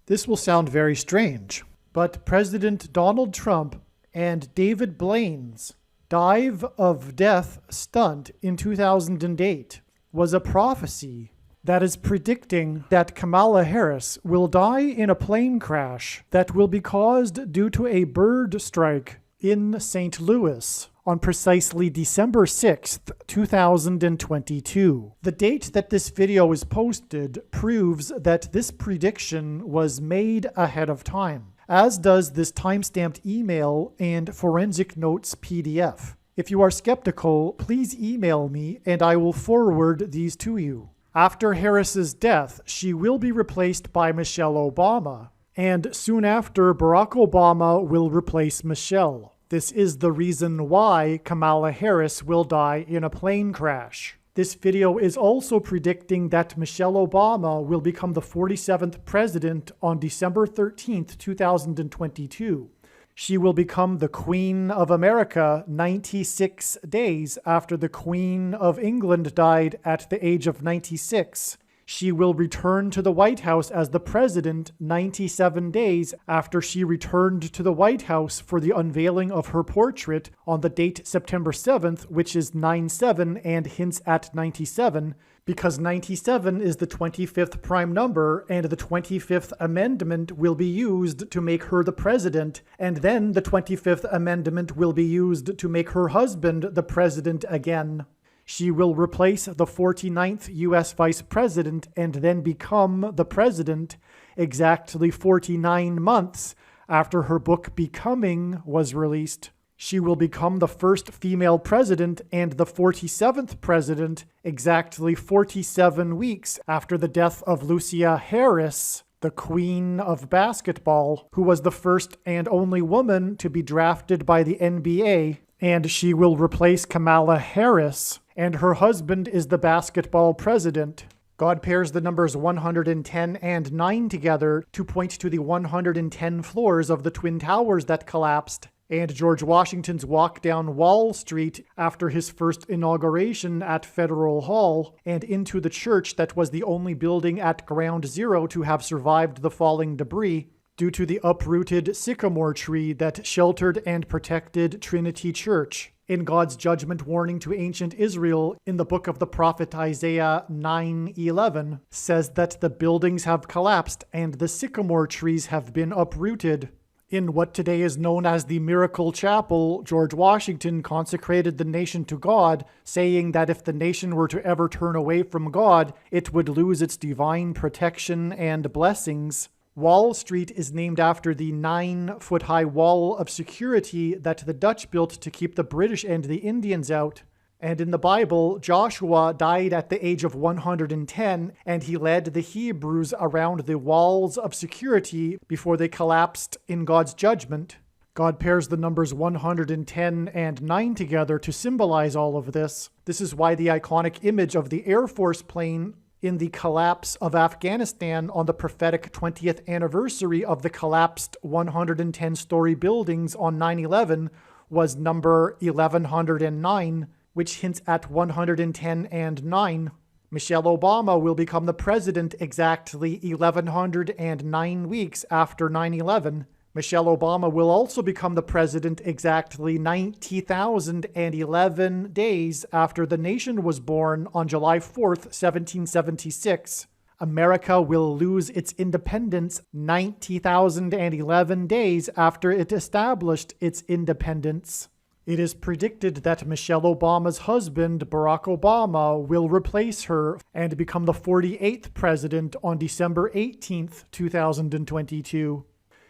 This will sound very strange, but President Donald Trump and David Blaine's dive of death stunt in 2008 was a prophecy that is predicting that Kamala Harris will die in a plane crash that will be caused due to a bird strike in St. Louis on precisely December 6th, 2022. The date that this video is posted proves that this prediction was made ahead of time, as does this timestamped email and forensic notes PDF. If you are skeptical, please email me and I will forward these to you. After Harris's death, she will be replaced by Michelle Obama, and soon after, Barack Obama will replace Michelle. This is the reason why Kamala Harris will die in a plane crash. This video is also predicting that Michelle Obama will become the 47th president on December 13th, 2022. She will become the Queen of America 96 days after the Queen of England died at the age of 96. She will return to the White House as the president 97 days after she returned to the White House for the unveiling of her portrait on the date September 7th, which is 9/7 and hints at 97, because 97 is the 25th prime number and the 25th Amendment will be used to make her the president, and then the 25th Amendment will be used to make her husband the president again. She will replace the 49th U.S. Vice President and then become the President exactly 49 months after her book Becoming was released. She will become the first female president and the 47th president exactly 47 weeks after the death of Lucia Harris, the Queen of Basketball, who was the first and only woman to be drafted by the NBA, and she will replace Kamala Harris, and her husband is the basketball president. God pairs the numbers 110 and 9 together to point to the 110 floors of the Twin Towers that collapsed, and George Washington's walk down Wall Street after his first inauguration at Federal Hall, and into the church that was the only building at Ground Zero to have survived the falling debris, due to the uprooted sycamore tree that sheltered and protected Trinity Church. In God's judgment warning to ancient Israel in the book of the prophet Isaiah 9:11 says that the buildings have collapsed and the sycamore trees have been uprooted. In what today is known as the Miracle Chapel, George Washington consecrated the nation to God, saying that if the nation were to ever turn away from God, it would lose its divine protection and blessings. Wall Street is named after the 9-foot-high wall of security that the Dutch built to keep the British and the Indians out. And in the Bible, Joshua died at the age of 110, and he led the Hebrews around the walls of security before they collapsed in God's judgment. God pairs the numbers 110 and 9 together to symbolize all of this. This is why the iconic image of the Air Force plane in the collapse of Afghanistan on the prophetic 20th anniversary of the collapsed 110-story buildings on 9/11 was number 1109, which hints at 110 and 9. Michelle Obama will become the president exactly 1109 weeks after 9/11. Michelle Obama will also become the president exactly 90,011 days after the nation was born on July 4th, 1776. America will lose its independence 90,011 days after it established its independence. It is predicted that Michelle Obama's husband, Barack Obama, will replace her and become the 48th president on December 18th, 2022.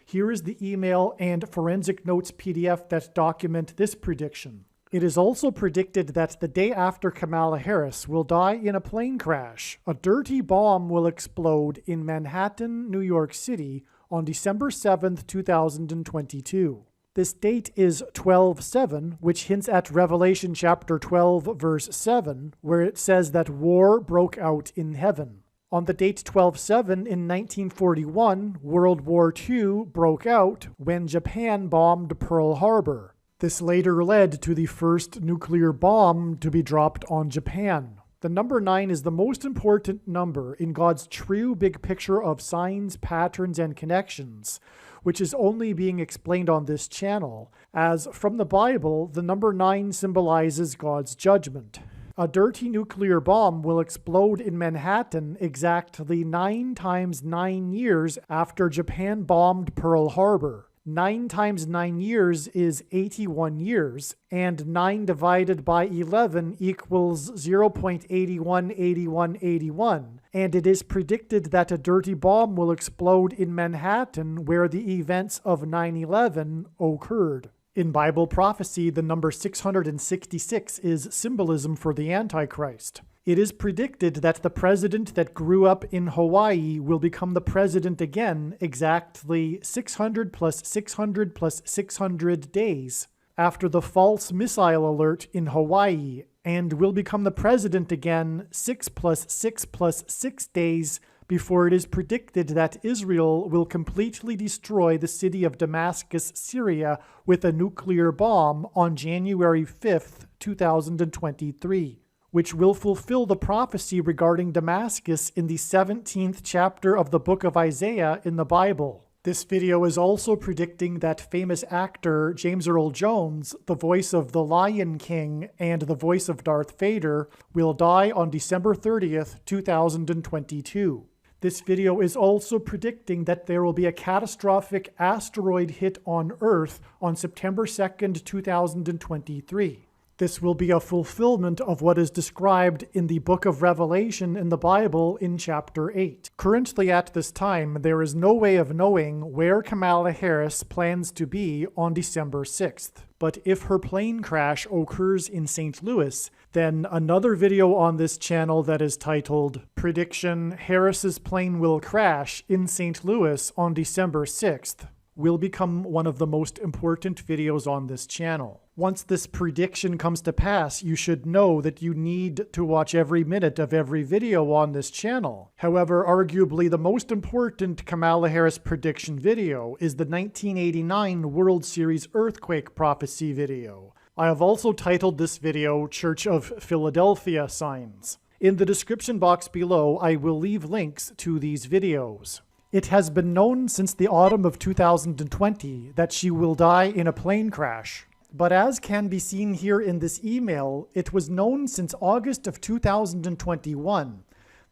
Here is the email and forensic notes PDF that document this prediction. It is also predicted that the day after Kamala Harris will die in a plane crash, a dirty bomb will explode in Manhattan, New York City on December 7th, 2022. This date is 12/7, which hints at Revelation chapter 12, verse 7, where it says that war broke out in heaven. On the date 12/7 in 1941, World War II broke out when Japan bombed Pearl Harbor. This later led to the first nuclear bomb to be dropped on Japan. The number 9 is the most important number in God's true big picture of signs, patterns, and connections, which is only being explained on this channel, as from the Bible, the number 9 symbolizes God's judgment. A dirty nuclear bomb will explode in Manhattan exactly 9 times 9 years after Japan bombed Pearl Harbor. 9 times 9 years is 81 years, and 9 divided by 11 equals 0.818181, and it is predicted that a dirty bomb will explode in Manhattan where the events of 9/11 occurred. In Bible prophecy, the number 666 is symbolism for the Antichrist. It is predicted that the president that grew up in Hawaii will become the president again exactly 600 plus 600 plus 600 days after the false missile alert in Hawaii, and will become the president again 6 plus 6 plus 6 days before it is predicted that Israel will completely destroy the city of Damascus, Syria, with a nuclear bomb on January 5th, 2023. Which will fulfill the prophecy regarding Damascus in the 17th chapter of the book of Isaiah in the Bible. This video is also predicting that famous actor James Earl Jones, the voice of the Lion King and the voice of Darth Vader, will die on December 30th, 2022. This video is also predicting that there will be a catastrophic asteroid hit on Earth on September 2nd, 2023. This will be a fulfillment of what is described in the book of Revelation in the Bible in chapter 8. Currently at this time, there is no way of knowing where Kamala Harris plans to be on December 6th. But if her plane crash occurs in St. Louis, then another video on this channel that is titled Prediction Harris's Plane Will Crash in St. Louis on December 6th will become one of the most important videos on this channel. Once this prediction comes to pass, you should know that you need to watch every minute of every video on this channel. However, arguably the most important Kamala Harris prediction video is the 1989 World Series earthquake prophecy video. I have also titled this video Church of Philadelphia Signs. In the description box below, I will leave links to these videos. It has been known since the autumn of 2020 that she will die in a plane crash. But as can be seen here in this email, it was known since August of 2021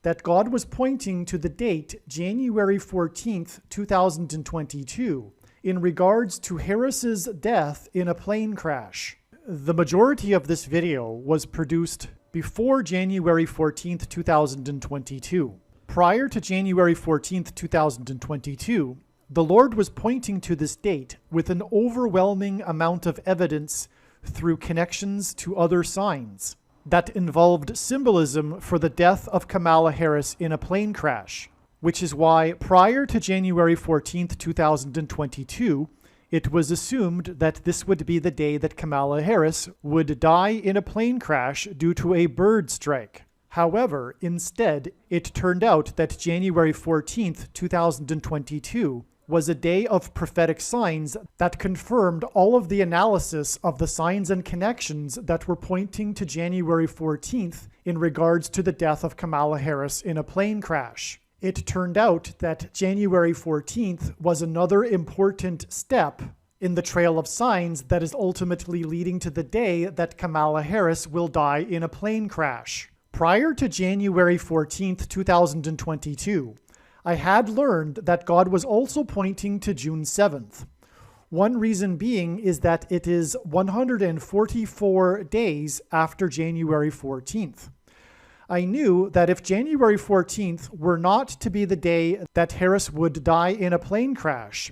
that God was pointing to the date January 14th, 2022 in regards to Harris's death in a plane crash. The majority of this video was produced before January 14th, 2022. Prior to January 14th, 2022, the Lord was pointing to this date with an overwhelming amount of evidence through connections to other signs that involved symbolism for the death of Kamala Harris in a plane crash, which is why prior to January 14th, 2022, it was assumed that this would be the day that Kamala Harris would die in a plane crash due to a bird strike. However, instead, it turned out that January 14th, 2022 was a day of prophetic signs that confirmed all of the analysis of the signs and connections that were pointing to January 14th in regards to the death of Kamala Harris in a plane crash. It turned out that January 14th was another important step in the trail of signs that is ultimately leading to the day that Kamala Harris will die in a plane crash. Prior to January 14th, 2022, I had learned that God was also pointing to June 7th. One reason being is that it is 144 days after January 14th. I knew that if January 14th were not to be the day that Harris would die in a plane crash,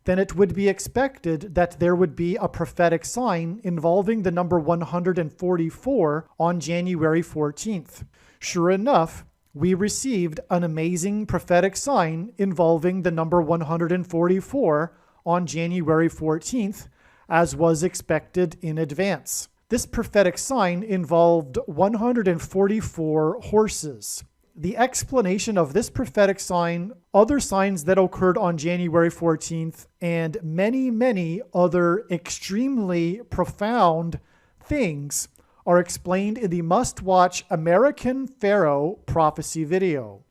then it would be expected that there would be a prophetic sign involving the number 144 on January 14th. Sure enough, we received an amazing prophetic sign involving the number 144 on January 14th, as was expected in advance. This prophetic sign involved 144 horses. The explanation of this prophetic sign, other signs that occurred on January 14th, and many, many other extremely profound things are explained in the must-watch American Pharaoh prophecy video.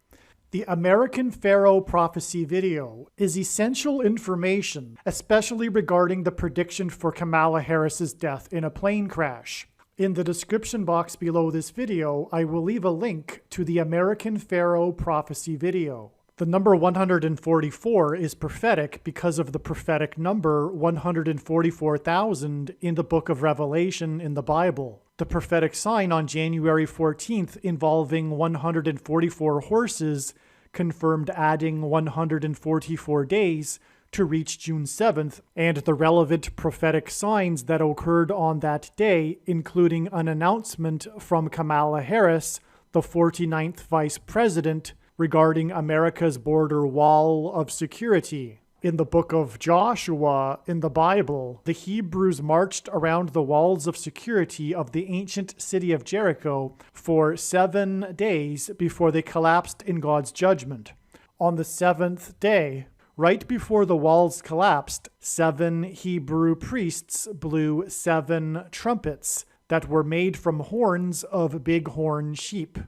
The American Pharaoh prophecy video is essential information, especially regarding the prediction for Kamala Harris's death in a plane crash. In the description box below this video, I will leave a link to the American Pharaoh prophecy video. The number 144 is prophetic because of the prophetic number 144,000 in the book of Revelation in the Bible. The prophetic sign on January 14th involving 144 horses confirmed adding 144 days to reach June 7th, and the relevant prophetic signs that occurred on that day, including an announcement from Kamala Harris, the 49th Vice President, regarding America's border wall of security. In the book of Joshua in the Bible, the Hebrews marched around the walls of security of the ancient city of Jericho for 7 days before they collapsed in God's judgment. On the 7th day, right before the walls collapsed, 7 Hebrew priests blew 7 trumpets that were made from horns of bighorn sheep.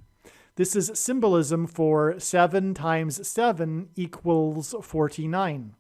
This is symbolism for 7 times 7 equals 49.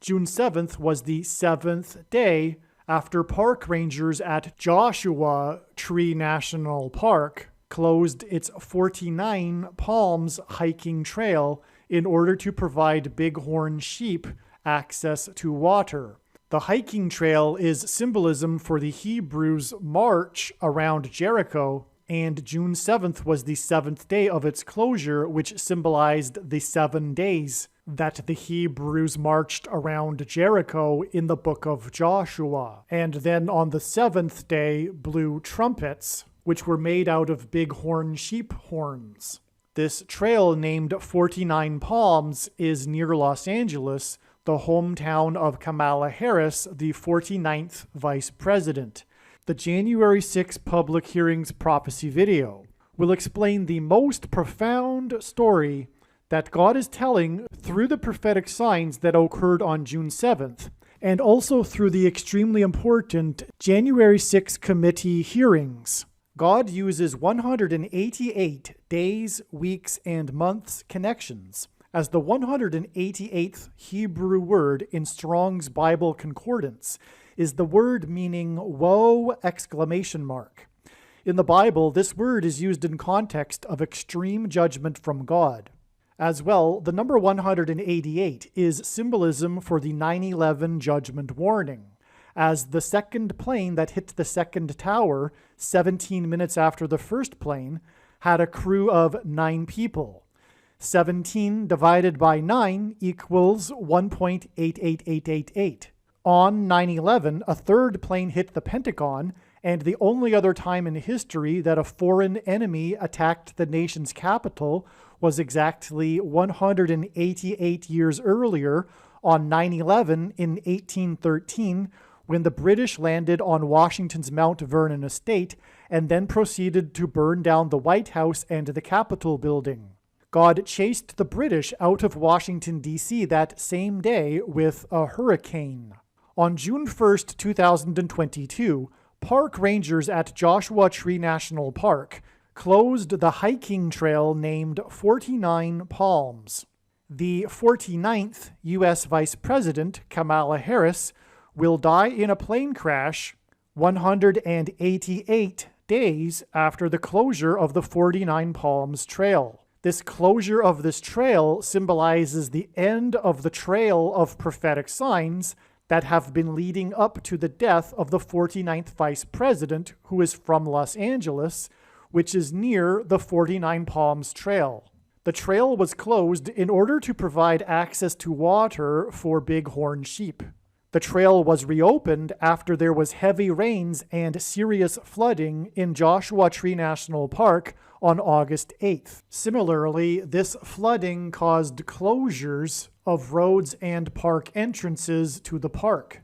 June 7th was the 7th day after park rangers at Joshua Tree National Park closed its 49 Palms hiking trail in order to provide bighorn sheep access to water. The hiking trail is symbolism for the Hebrews' march around Jericho, and June 7th was the 7th day of its closure, which symbolized the 7 days that the Hebrews marched around Jericho in the book of Joshua. And then on the 7th day blew trumpets, which were made out of bighorn sheep horns. This trail, named 49 Palms, is near Los Angeles, the hometown of Kamala Harris, the 49th Vice President. The January 6 public hearings prophecy video will explain the most profound story that God is telling through the prophetic signs that occurred on June 7th, and also through the extremely important January 6 committee hearings. God uses 188 days, weeks, and months connections, as the 188th Hebrew word in Strong's Bible Concordance is the word meaning woe! In the Bible, this word is used in context of extreme judgment from God. As well, the number 188 is symbolism for the 9/11 judgment warning, as the second plane that hit the second tower 17 minutes after the first plane had a crew of 9 people. 17 divided by 9 equals 1.88888. On 9/11, a third plane hit the Pentagon, and the only other time in history that a foreign enemy attacked the nation's capital was exactly 188 years earlier on 9/11 in 1813, when the British landed on Washington's Mount Vernon estate and then proceeded to burn down the White House and the Capitol building. God chased the British out of Washington, D.C. that same day with a hurricane. On June 1st, 2022, park rangers at Joshua Tree National Park closed the hiking trail named 49 Palms. The 49th U.S. Vice President, Kamala Harris, will die in a plane crash 188 days after the closure of the 49 Palms Trail. This closure of this trail symbolizes the end of the trail of prophetic signs that have been leading up to the death of the 49th Vice President, who is from Los Angeles, which is near the 49 Palms Trail. The trail was closed in order to provide access to water for bighorn sheep. The trail was reopened after there was heavy rains and serious flooding in Joshua Tree National Park on August 8th. Similarly, this flooding caused closures of roads and park entrances to the park.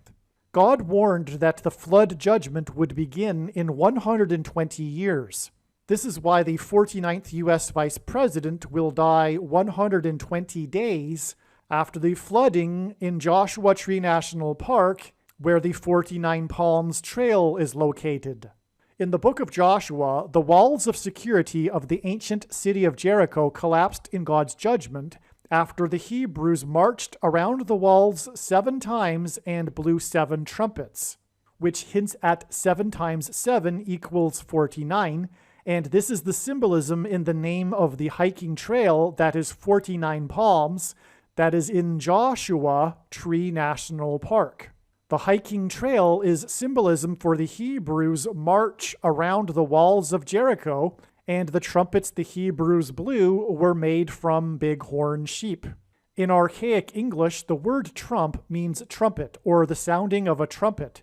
God warned that the flood judgment would begin in 120 years. This is why the 49th U.S. Vice President will die 120 days after the flooding in Joshua Tree National Park, where the 49 Palms Trail is located. In the book of Joshua, the walls of security of the ancient city of Jericho collapsed in God's judgment after the Hebrews marched around the walls 7 times and blew 7 trumpets, which hints at 7 times 7 equals 49, and this is the symbolism in the name of the hiking trail that is 49 Palms, that is in Joshua Tree National Park. The hiking trail is symbolism for the Hebrews' march around the walls of Jericho, and the trumpets the Hebrews blew were made from bighorn sheep. In archaic English, the word trump means trumpet, or the sounding of a trumpet,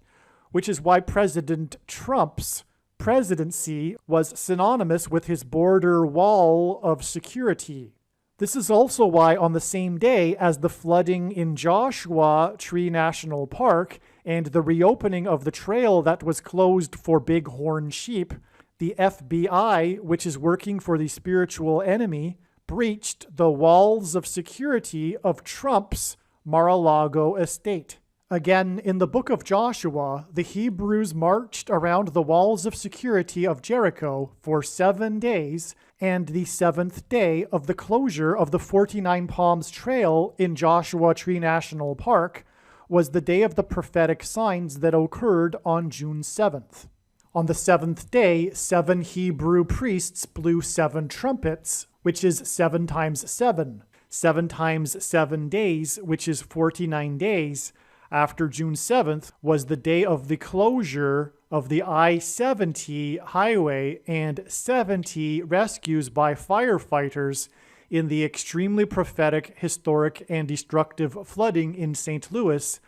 which is why President Trump's presidency was synonymous with his border wall of security. This is also why on the same day as the flooding in Joshua Tree National Park and the reopening of the trail that was closed for bighorn sheep, the FBI, which is working for the spiritual enemy, breached the walls of security of Trump's Mar-a-Lago estate. Again, in the book of Joshua, the Hebrews marched around the walls of security of Jericho for 7 days, and the 7th day of the closure of the 49 Palms Trail in Joshua Tree National Park was the day of the prophetic signs that occurred on June 7th. On the 7th day, 7 Hebrew priests blew 7 trumpets, which is 7 times 7. 7 times 7 days, which is 49 days, after June 7th was the day of the closure of the I-70 highway and 70 rescues by firefighters in the extremely prophetic, historic, and destructive flooding in St. Louis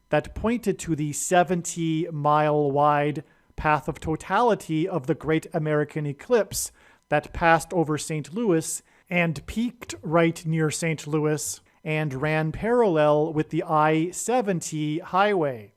that pointed to the 70-mile-wide path of totality of the Great American Eclipse that passed over St. Louis and peaked right near St. Louis and ran parallel with the I-70 highway.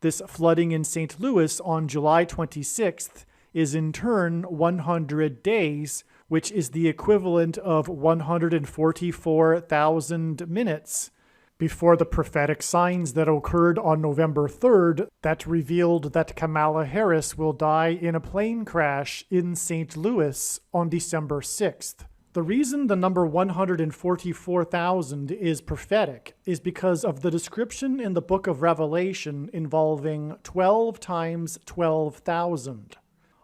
This flooding in St. Louis on July 26th is in turn 100 days, which is the equivalent of 144,000 minutes before the prophetic signs that occurred on November 3rd that revealed that Kamala Harris will die in a plane crash in St. Louis on December 6th. The reason the number 144,000 is prophetic is because of the description in the book of Revelation involving 12 times 12,000.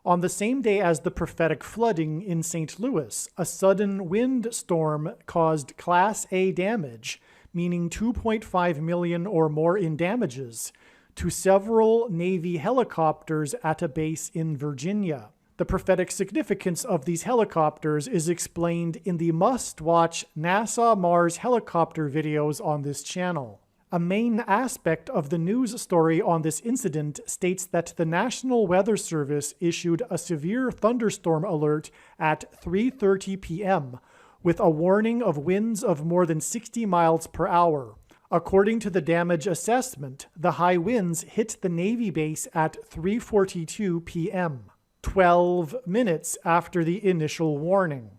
On the same day as the prophetic flooding in St. Louis, a sudden windstorm caused Class A damage, meaning 2.5 million or more in damages, to several Navy helicopters at a base in Virginia. The prophetic significance of these helicopters is explained in the must-watch NASA Mars helicopter videos on this channel. A main aspect of the news story on this incident states that the National Weather Service issued a severe thunderstorm alert at 3:30 p.m., with a warning of winds of more than 60 miles per hour. According to the damage assessment, the high winds hit the Navy base at 3:42 p.m., 12 minutes after the initial warning.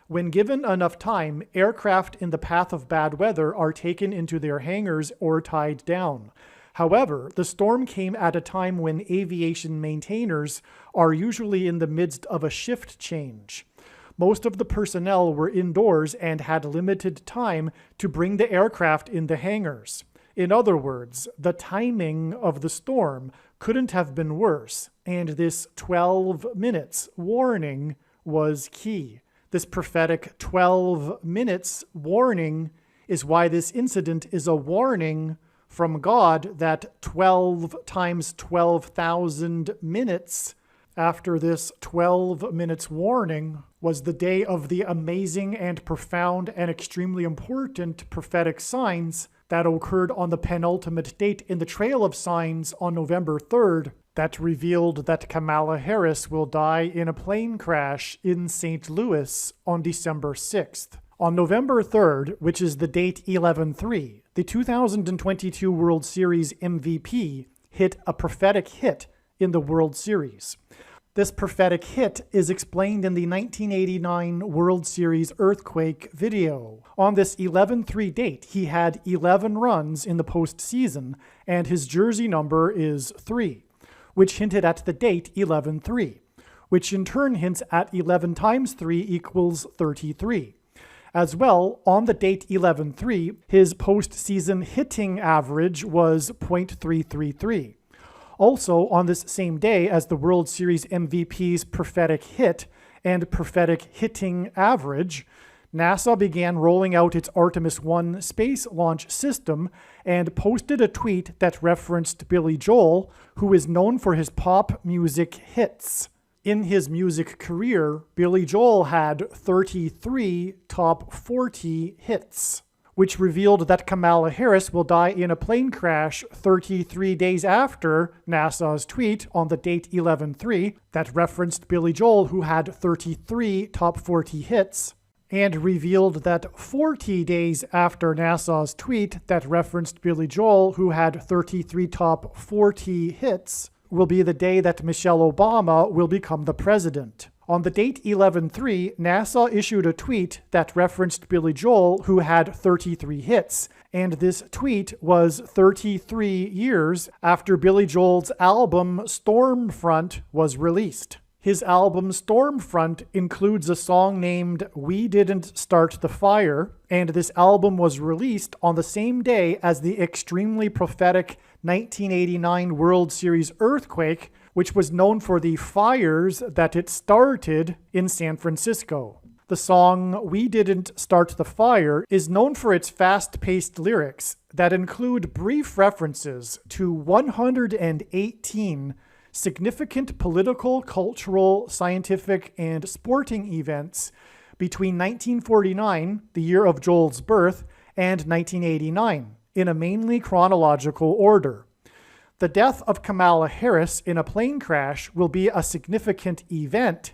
When given enough time, aircraft in the path of bad weather are taken into their hangars or tied down. However, the storm came at a time when aviation maintainers are usually in the midst of a shift change. Most of the personnel were indoors and had limited time to bring the aircraft in the hangars. In other words, the timing of the storm couldn't have been worse, and this 12 minutes warning was key. This prophetic 12 minutes warning is why this incident is a warning from God that 12 times 12,000 minutes after this 12 minutes warning was the day of the amazing and profound and extremely important prophetic signs that occurred on the penultimate date in the Trail of Signs on November 3rd that revealed that Kamala Harris will die in a plane crash in St. Louis on December 6th. On November 3rd, which is the date 11/3, the 2022 World Series MVP hit a prophetic hit in the World Series. This prophetic hit is explained in the 1989 World Series earthquake video. On this 11/3 date, he had 11 runs in the postseason, and his jersey number is 3. which hinted at the date 11-3, which in turn hints at 11 times 3 equals 33. As well, on the date 11-3, his postseason hitting average was .333. Also, on this same day as the World Series MVP's prophetic hit and prophetic hitting average, NASA began rolling out its Artemis 1 space launch system and posted a tweet that referenced Billy Joel, who is known for his pop music hits. In his music career, Billy Joel had 33 top 40 hits, which revealed that Kamala Harris will die in a plane crash 33 days after NASA's tweet on the date 11-3 that referenced Billy Joel, who had 33 top 40 hits, and revealed that 40 days after NASA's tweet that referenced Billy Joel, who had 33 top 40 hits, will be the day that Michelle Obama will become the president. On the date 11-3, NASA issued a tweet that referenced Billy Joel, who had 33 hits, and this tweet was 33 years after Billy Joel's album Stormfront was released. His album Stormfront includes a song named We Didn't Start the Fire, and this album was released on the same day as the extremely prophetic 1989 World Series earthquake, which was known for the fires that it started in San Francisco. The song We Didn't Start the Fire is known for its fast-paced lyrics that include brief references to 118 significant political, cultural, scientific, and sporting events between 1949, the year of Joel's birth, and 1989, in a mainly chronological order. The death of Kamala Harris in a plane crash will be a significant event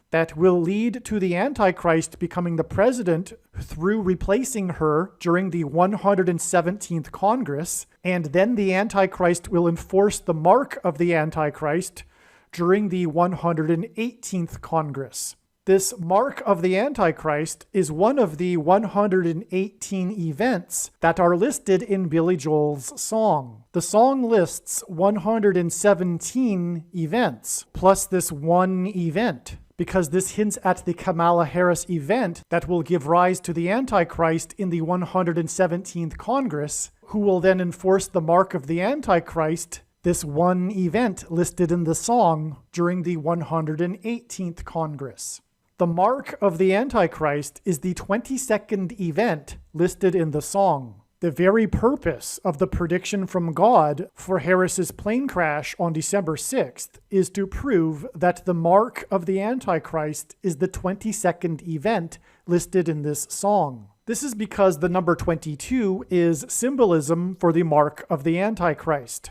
that will lead to the Antichrist becoming the president through replacing her during the 117th Congress, and then the Antichrist will enforce the mark of the Antichrist during the 118th Congress. This mark of the Antichrist is one of the 118 events that are listed in Billy Joel's song. The song lists 117 events, plus this one event, because this hints at the Kamala Harris event that will give rise to the Antichrist in the 117th Congress, who will then enforce the mark of the Antichrist, this one event listed in the song, during the 118th Congress. The mark of the Antichrist is the 22nd event listed in the song. The very purpose of the prediction from God for Harris's plane crash on December 6th is to prove that the mark of the Antichrist is the 22nd event listed in this song. This is because the number 22 is symbolism for the mark of the Antichrist.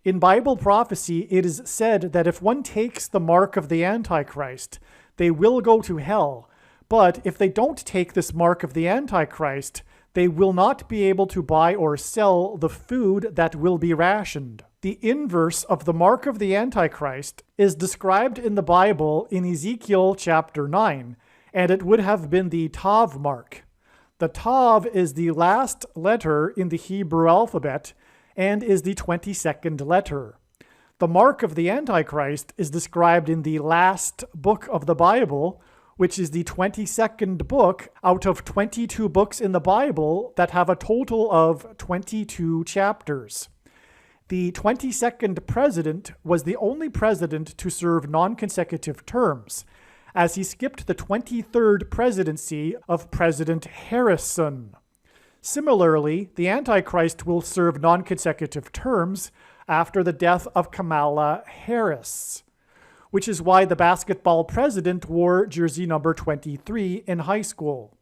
In Bible prophecy, it is said that if one takes the mark of the Antichrist, they will go to hell. But if they don't take this mark of the Antichrist, they will not be able to buy or sell the food that will be rationed. The inverse of the mark of the Antichrist is described in the Bible in Ezekiel chapter 9, and it would have been the Tav mark. The Tav is the last letter in the Hebrew alphabet and is the 22nd letter. The mark of the Antichrist is described in the last book of the Bible, which is the 22nd book out of 22 books in the Bible that have a total of 22 chapters. The 22nd president was the only president to serve non-consecutive terms, as he skipped the 23rd presidency of President Harrison. Similarly, the Antichrist will serve non-consecutive terms after the death of Kamala Harris, which is why the basketball president wore jersey number 23 in high school.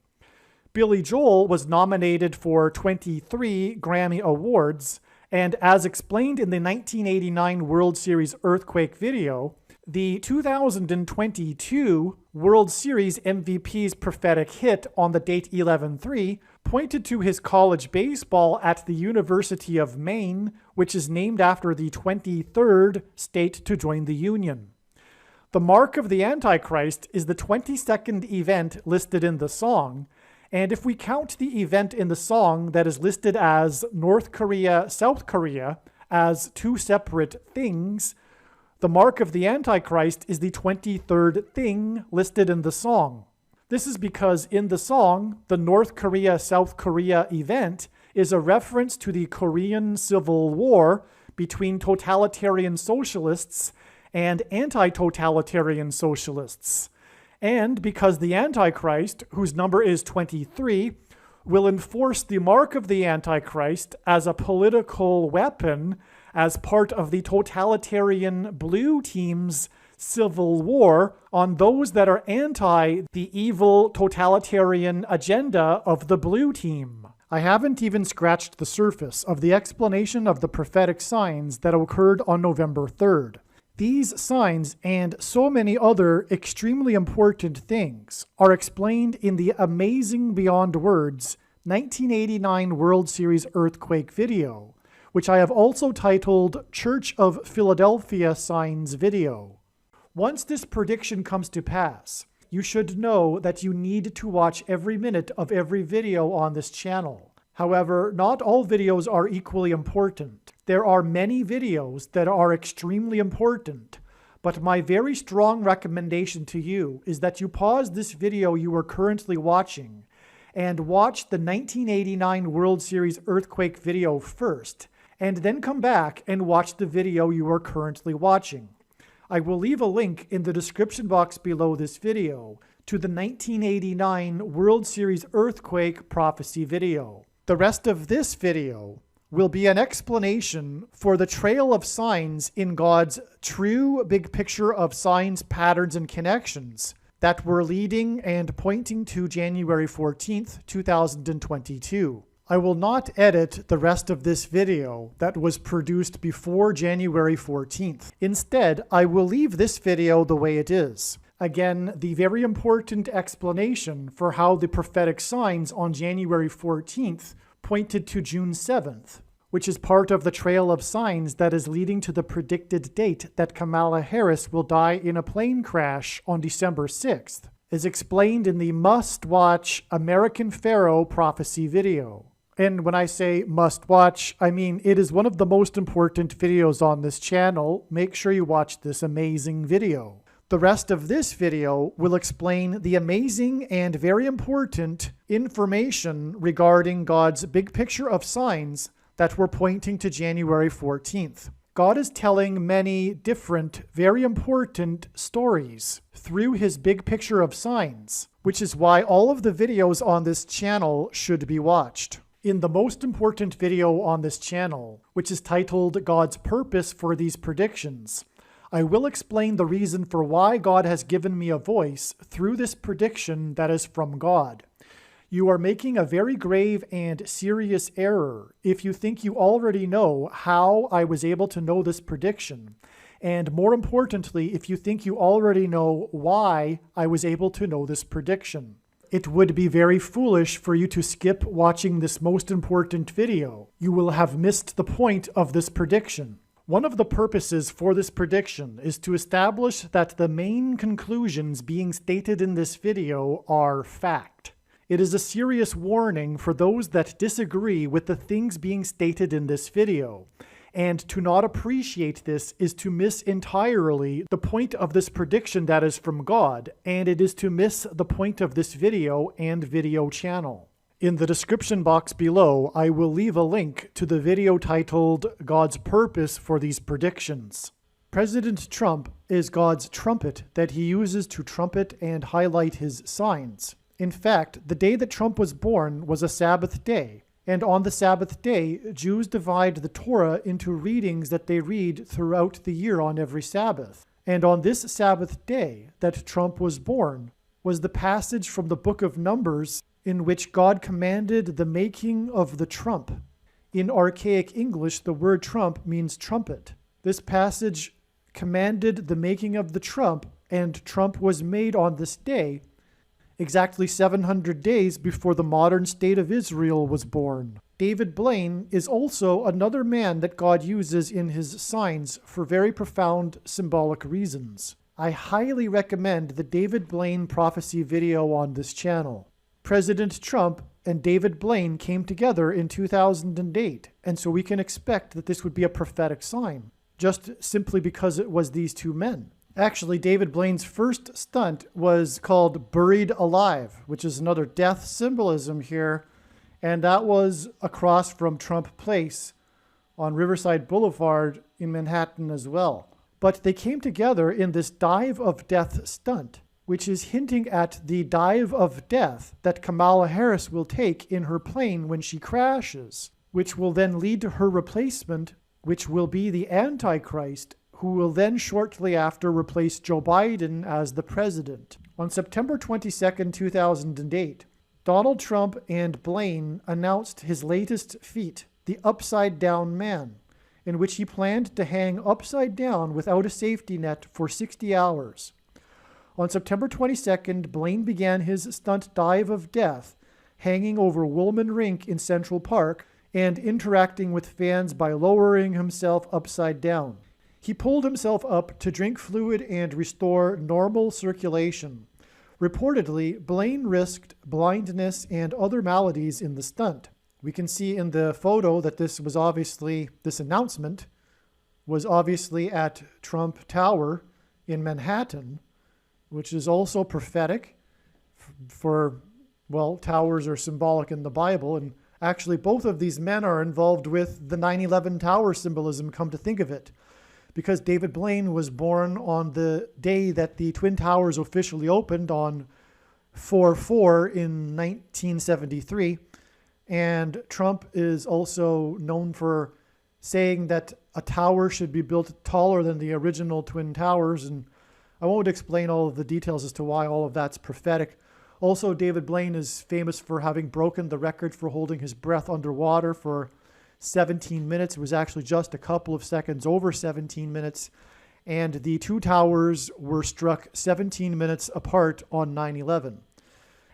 Billy Joel was nominated for 23 Grammy Awards, and as explained in the 1989 World Series earthquake video, the 2022 World Series MVP's prophetic hit on the date 11-3 pointed to his college baseball at the University of Maine, which is named after the 23rd state to join the Union. The mark of the Antichrist is the 22nd event listed in the song, and if we count the event in the song that is listed as North Korea, South Korea, as two separate things, The mark of the Antichrist is the 23rd thing listed in the song. This is because in the song, the North Korea-South Korea event is a reference to the Korean Civil War between totalitarian socialists and anti-totalitarian socialists. And because the Antichrist, whose number is 23, will enforce the mark of the Antichrist as a political weapon as part of the totalitarian blue team's civil war on those that are anti the evil totalitarian agenda of the blue team. I haven't even scratched the surface of the explanation of the prophetic signs that occurred on November 3rd. These signs and so many other extremely important things are explained in the amazing beyond words 1989 World Series earthquake video, which I have also titled Church of Philadelphia Signs Video. Once this prediction comes to pass, you should know that you need to watch every minute of every video on this channel. However, not all videos are equally important. There are many videos that are extremely important, but my very strong recommendation to you is that you pause this video you are currently watching and watch the 1989 World Series earthquake video first, and then come back and watch the video you are currently watching. I will leave a link in the description box below this video to the 1989 World Series earthquake prophecy video. The rest of this video will be an explanation for the trail of signs in God's true big picture of signs, patterns, and connections that were leading and pointing to January 14th, 2022. I will not edit the rest of this video that was produced before January 14th. Instead, I will leave this video the way it is. Again, the very important explanation for how the prophetic signs on January 14th pointed to June 7th, which is part of the trail of signs that is leading to the predicted date that Kamala Harris will die in a plane crash on December 6th, is explained in the must-watch American Pharaoh prophecy video. And when I say must watch, I mean it is one of the most important videos on this channel. Make sure you watch this amazing video. The rest of this video will explain the amazing and very important information regarding God's big picture of signs that were pointing to January 14th. God is telling many different, very important stories through his big picture of signs, which is why all of the videos on this channel should be watched. In the most important video on this channel, which is titled God's Purpose for These Predictions, I will explain the reason for why God has given me a voice through this prediction that is from God. You are making a very grave and serious error if you think you already know how I was able to know this prediction, and more importantly, if you think you already know why I was able to know this prediction. It would be very foolish for you to skip watching this most important video. You will have missed the point of this prediction. One of the purposes for this prediction is to establish that the main conclusions being stated in this video are fact. It is a serious warning for those that disagree with the things being stated in this video. And to not appreciate this is to miss entirely the point of this prediction that is from God, and it is to miss the point of this video and video channel. In the description box below, I will leave a link to the video titled God's Purpose for These Predictions. President Trump is God's trumpet that he uses to trumpet and highlight his signs. In fact, the day that Trump was born was a Sabbath day. And on the Sabbath day, Jews divide the Torah into readings that they read throughout the year on every Sabbath. And on this Sabbath day that Trump was born was the passage from the book of Numbers in which God commanded the making of the trump. In archaic English, the word trump means trumpet. This passage commanded the making of the trump, and trump was made on this day, exactly 700 days before the modern state of Israel was born. David Blaine is also another man that God uses in his signs for very profound symbolic reasons. I highly recommend the David Blaine prophecy video on this channel. President Trump and David Blaine came together in 2008, and so we can expect that this would be a prophetic sign. just simply because it was these two men. Actually, David Blaine's first stunt was called Buried Alive, which is another death symbolism here, and that was across from Trump Place on Riverside Boulevard in Manhattan as well. But they came together in this dive of death stunt, which is hinting at the dive of death that Kamala Harris will take in her plane when she crashes, which will then lead to her replacement, which will be the Antichrist, who will then shortly after replace Joe Biden as the president. On September 22, 2008, Donald Trump and Blaine announced his latest feat, the Upside Down Man, in which he planned to hang upside down without a safety net for 60 hours. On September 22nd, Blaine began his stunt dive of death, hanging over Woolman Rink in Central Park and interacting with fans by lowering himself upside down. He pulled himself up to drink fluid and restore normal circulation. Reportedly, Blaine risked blindness and other maladies in the stunt. We can see in the photo that this announcement was obviously at Trump Tower in Manhattan, which is also prophetic for, well, towers are symbolic in the Bible. And actually, both of these men are involved with the 9/11 tower symbolism, come to think of it, because David Blaine was born on the day that the Twin Towers officially opened on 4/4 in 1973. And Trump is also known for saying that a tower should be built taller than the original Twin Towers. And I won't explain all of the details as to why all of that's prophetic. Also, David Blaine is famous for having broken the record for holding his breath underwater for 17 minutes. It was actually just a couple of seconds over 17 minutes. And the two towers were struck 17 minutes apart on 9/11.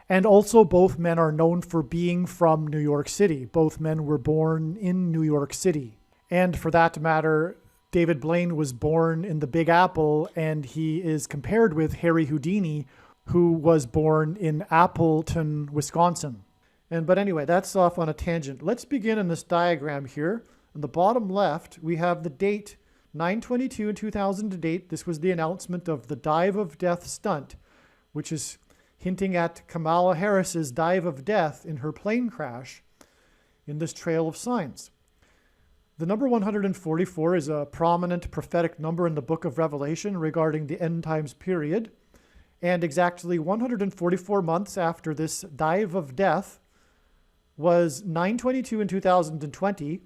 And also, both men are known for being from New York City. Both men were born in New York City. And for that matter, David Blaine was born in the Big Apple, and he is compared with Harry Houdini, who was born in Appleton, Wisconsin. But anyway, that's off on a tangent. Let's begin in this diagram here. On the bottom left, we have the date 9/22 in 2008. This was the announcement of the dive of death stunt, which is hinting at Kamala Harris's dive of death in her plane crash in this trail of signs. The number 144 is a prominent prophetic number in the book of Revelation regarding the end times period. And exactly 144 months after this dive of death was 9/22 in 2020.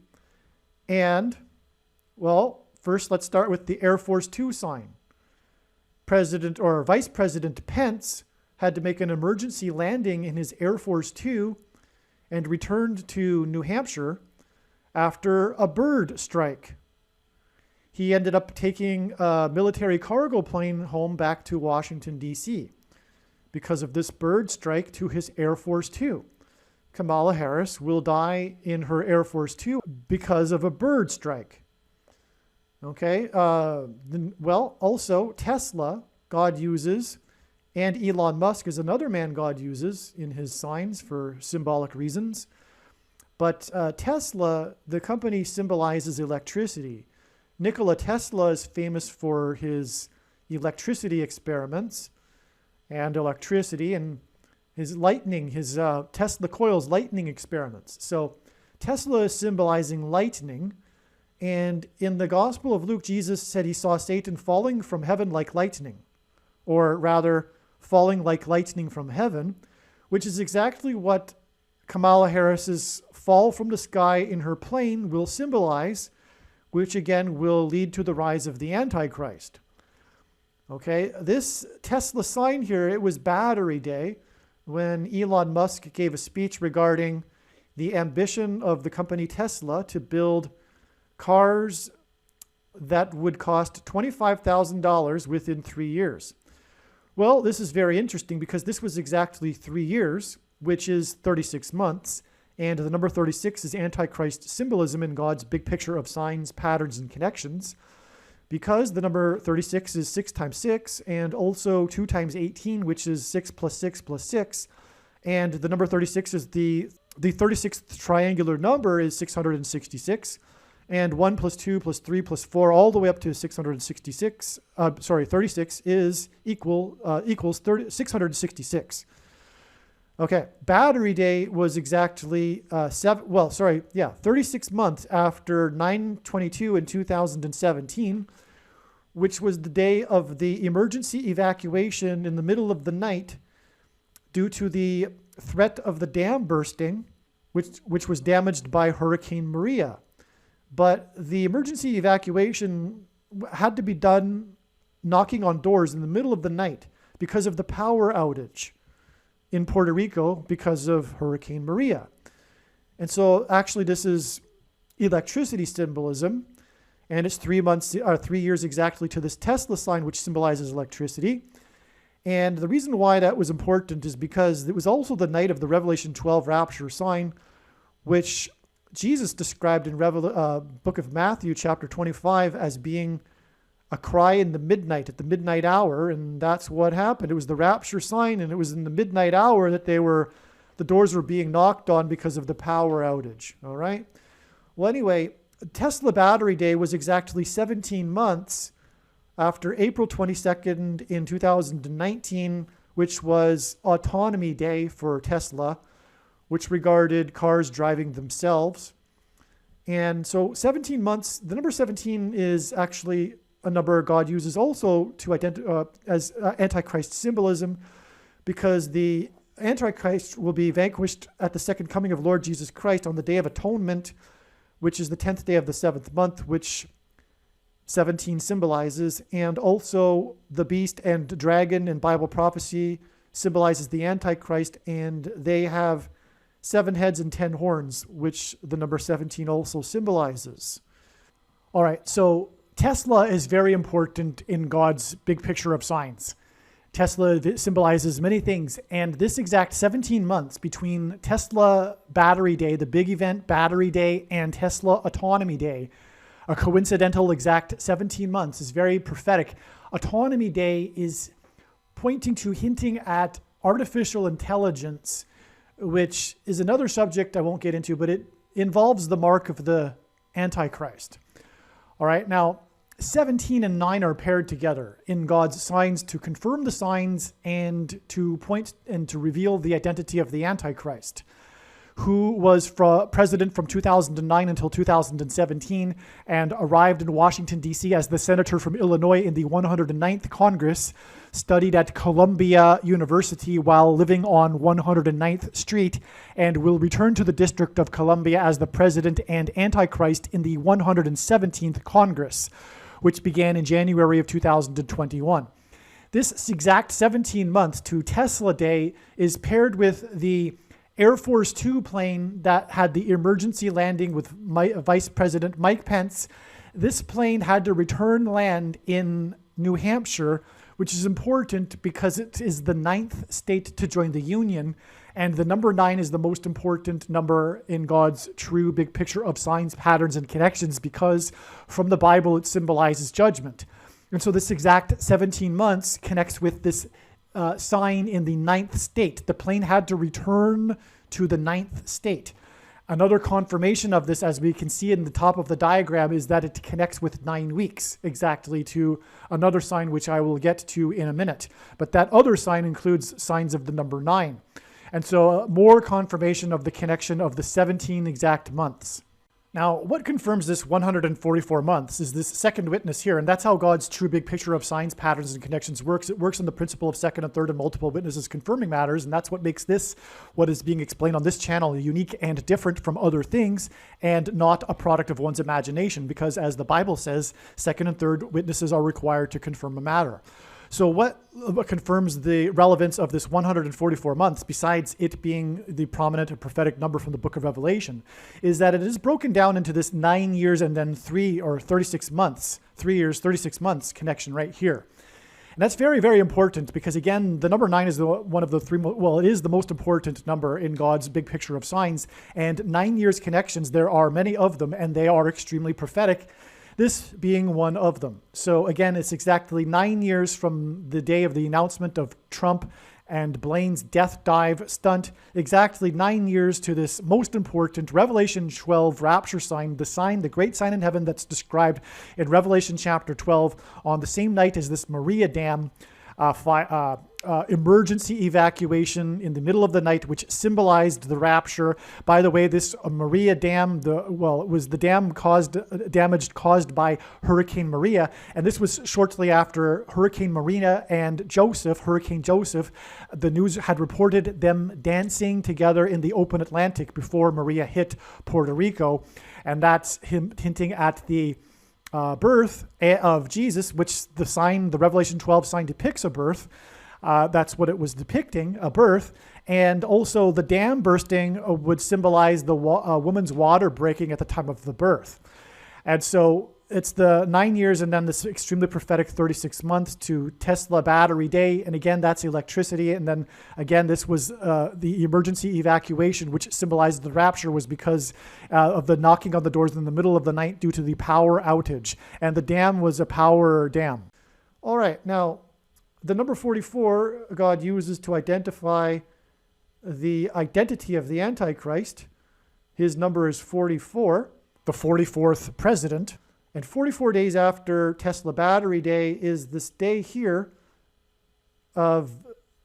And, well, first let's start with the Air Force Two sign. Vice President Pence had to make an emergency landing in his Air Force Two and returned to New Hampshire after a bird strike. He ended up taking a military cargo plane home back to Washington, D.C. because of this bird strike to his Air Force Two. Kamala Harris will die in her Air Force Two because of a bird strike. Okay, also Tesla, God uses, and Elon Musk is another man God uses in his signs for symbolic reasons. But Tesla, the company, symbolizes electricity. Nikola Tesla is famous for his electricity experiments and electricity and his lightning, his Tesla coils lightning experiments. So Tesla is symbolizing lightning. And in the Gospel of Luke, Jesus said he saw Satan falling from heaven like lightning, or rather falling like lightning from heaven, which is exactly what Kamala Harris's fall from the sky in her plane will symbolize, which again will lead to the rise of the Antichrist. Okay, this Tesla sign here, it was Battery Day when Elon Musk gave a speech regarding the ambition of the company Tesla to build cars that would cost $25,000 within 3 years. Well, this is very interesting because this was exactly 3 years, which is 36 months. And the number 36 is Antichrist symbolism in God's big picture of signs, patterns, and connections. Because the number 36 is 6 times 6, and also 2 times 18, which is 6 plus 6 plus 6. And the number 36 is the 36th triangular number is 666. And 1 plus 2 plus 3 plus 4 all the way up to 666, 36 equals 666. Okay, Battery Day was exactly 36 months after 9/22 in 2017, which was the day of the emergency evacuation in the middle of the night due to the threat of the dam bursting, which was damaged by Hurricane Maria. But the emergency evacuation had to be done knocking on doors in the middle of the night because of the power outage in Puerto Rico because of Hurricane Maria. And so actually this is electricity symbolism, and it's 3 years exactly to this Tesla sign, which symbolizes electricity. And the reason why that was important is because it was also the night of the Revelation 12 rapture sign, which Jesus described in book of Matthew, chapter 25, as being a cry in the midnight, at the midnight hour. And that's what happened. It was the rapture sign, and it was in the midnight hour that the doors were being knocked on because of the power outage. All right. Well, anyway, Tesla Battery Day was exactly 17 months after April 22nd in 2019, which was Autonomy Day for Tesla, which regarded cars driving themselves. And so 17 months, the number 17 is actually a number God uses also to as Antichrist symbolism, because the Antichrist will be vanquished at the second coming of Lord Jesus Christ on the Day of Atonement, which is the 10th day of the 7th month, which 17 symbolizes. And also the beast and dragon in Bible prophecy symbolizes the Antichrist, and they have 7 heads and 10 horns, which the number 17 also symbolizes. All right, so Tesla is very important in God's big picture of signs. Tesla symbolizes many things, and this exact 17 months between Tesla Battery Day, the big event Battery Day, and Tesla Autonomy Day, a coincidental exact 17 months, is very prophetic. Autonomy Day is hinting at artificial intelligence, which is another subject I won't get into, but it involves the mark of the Antichrist. All right, now 17 and 9 are paired together in God's signs to confirm the signs and to point and to reveal the identity of the Antichrist, who was president from 2009 until 2017 and arrived in Washington, D.C. as the senator from Illinois in the 109th Congress, studied at Columbia University while living on 109th Street, and will return to the District of Columbia as the president and Antichrist in the 117th Congress, which began in January of 2021. This exact 17 months to Tesla Day is paired with the Air Force Two plane that had the emergency landing with Vice President Mike Pence. This plane had to return land in New Hampshire, which is important because it is the 9th state to join the Union, and the number 9 is the most important number in God's true big picture of signs, patterns, and connections, because from the Bible it symbolizes judgment. And so this exact 17 months connects with this sign in the 9th state. The plane had to return to the 9th state. Another confirmation of this, as we can see in the top of the diagram, is that it connects with 9 weeks exactly to another sign, which I will get to in a minute. But that other sign includes signs of the number 9. And so more confirmation of the connection of the 17 exact months. Now, what confirms this 144 months is this second witness here, and that's how God's true big picture of signs, patterns, and connections works. It works on the principle of second and third and multiple witnesses confirming matters, and that's what makes this, what is being explained on this channel, unique and different from other things, and not a product of one's imagination, because as the Bible says, second and third witnesses are required to confirm a matter. So what confirms the relevance of this 144 months, besides it being the prominent and prophetic number from the book of Revelation, is that it is broken down into this 9 years and then 36 months, 3 years, 36 months connection right here. And that's very, very important because, again, the number 9 is one of the three, it is the most important number in God's big picture of signs. And 9 years connections, there are many of them, and they are extremely prophetic, this being one of them. So again, it's exactly 9 years from the day of the announcement of Trump and Blaine's death dive stunt, exactly 9 years to this most important Revelation 12 rapture sign, the great sign in heaven that's described in Revelation chapter 12 on the same night as this Maria Dam emergency evacuation in the middle of the night, which symbolized the rapture. By the way, this Maria Dam, it was the dam damage caused by Hurricane Maria, and this was shortly after Hurricane Maria and Hurricane Joseph. The news had reported them dancing together in the open Atlantic before Maria hit Puerto Rico, and that's hinting at the birth of Jesus, which the Revelation 12 sign depicts a birth. That's what it was depicting, a birth. And also the dam bursting would symbolize the woman's water breaking at the time of the birth. And so it's the 9 years and then this extremely prophetic 36 months to Tesla Battery Day. And again, that's electricity. And then again, this was the emergency evacuation, which symbolized the rapture, was because of the knocking on the doors in the middle of the night due to the power outage. And the dam was a power dam. All right, now the number 44 God uses to identify the identity of the Antichrist. His number is 44, the 44th president. And 44 days after Tesla Battery Day is this day here of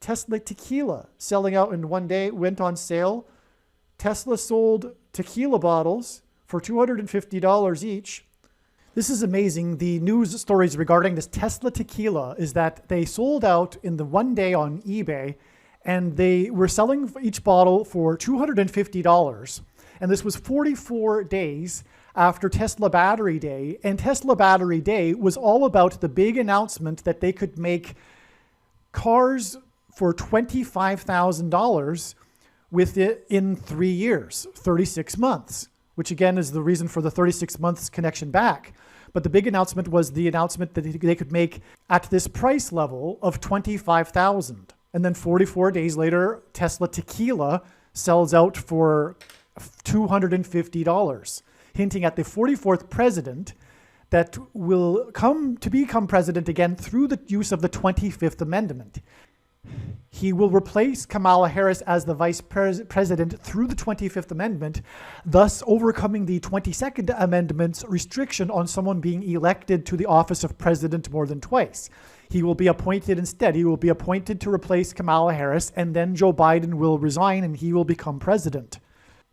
Tesla tequila selling out in one day. Went on sale. Tesla sold tequila bottles for $250 each. This is amazing. The news stories regarding this Tesla tequila is that they sold out in the one day on eBay, and they were selling each bottle for $250. And this was 44 days after Tesla Battery Day. And Tesla Battery Day was all about the big announcement that they could make cars for $25,000 within 3 years, 36 months, which again is the reason for the 36 months connection back. But the big announcement was the announcement that they could make at this price level of $25,000. And then 44 days later, Tesla tequila sells out for $250, hinting at the 44th president that will come to become president again through the use of the 25th Amendment. He will replace Kamala Harris as the vice president through the 25th Amendment, thus overcoming the 22nd Amendment's restriction on someone being elected to the office of president more than twice. He will be appointed instead. He will be appointed to replace Kamala Harris, and then Joe Biden will resign and he will become president.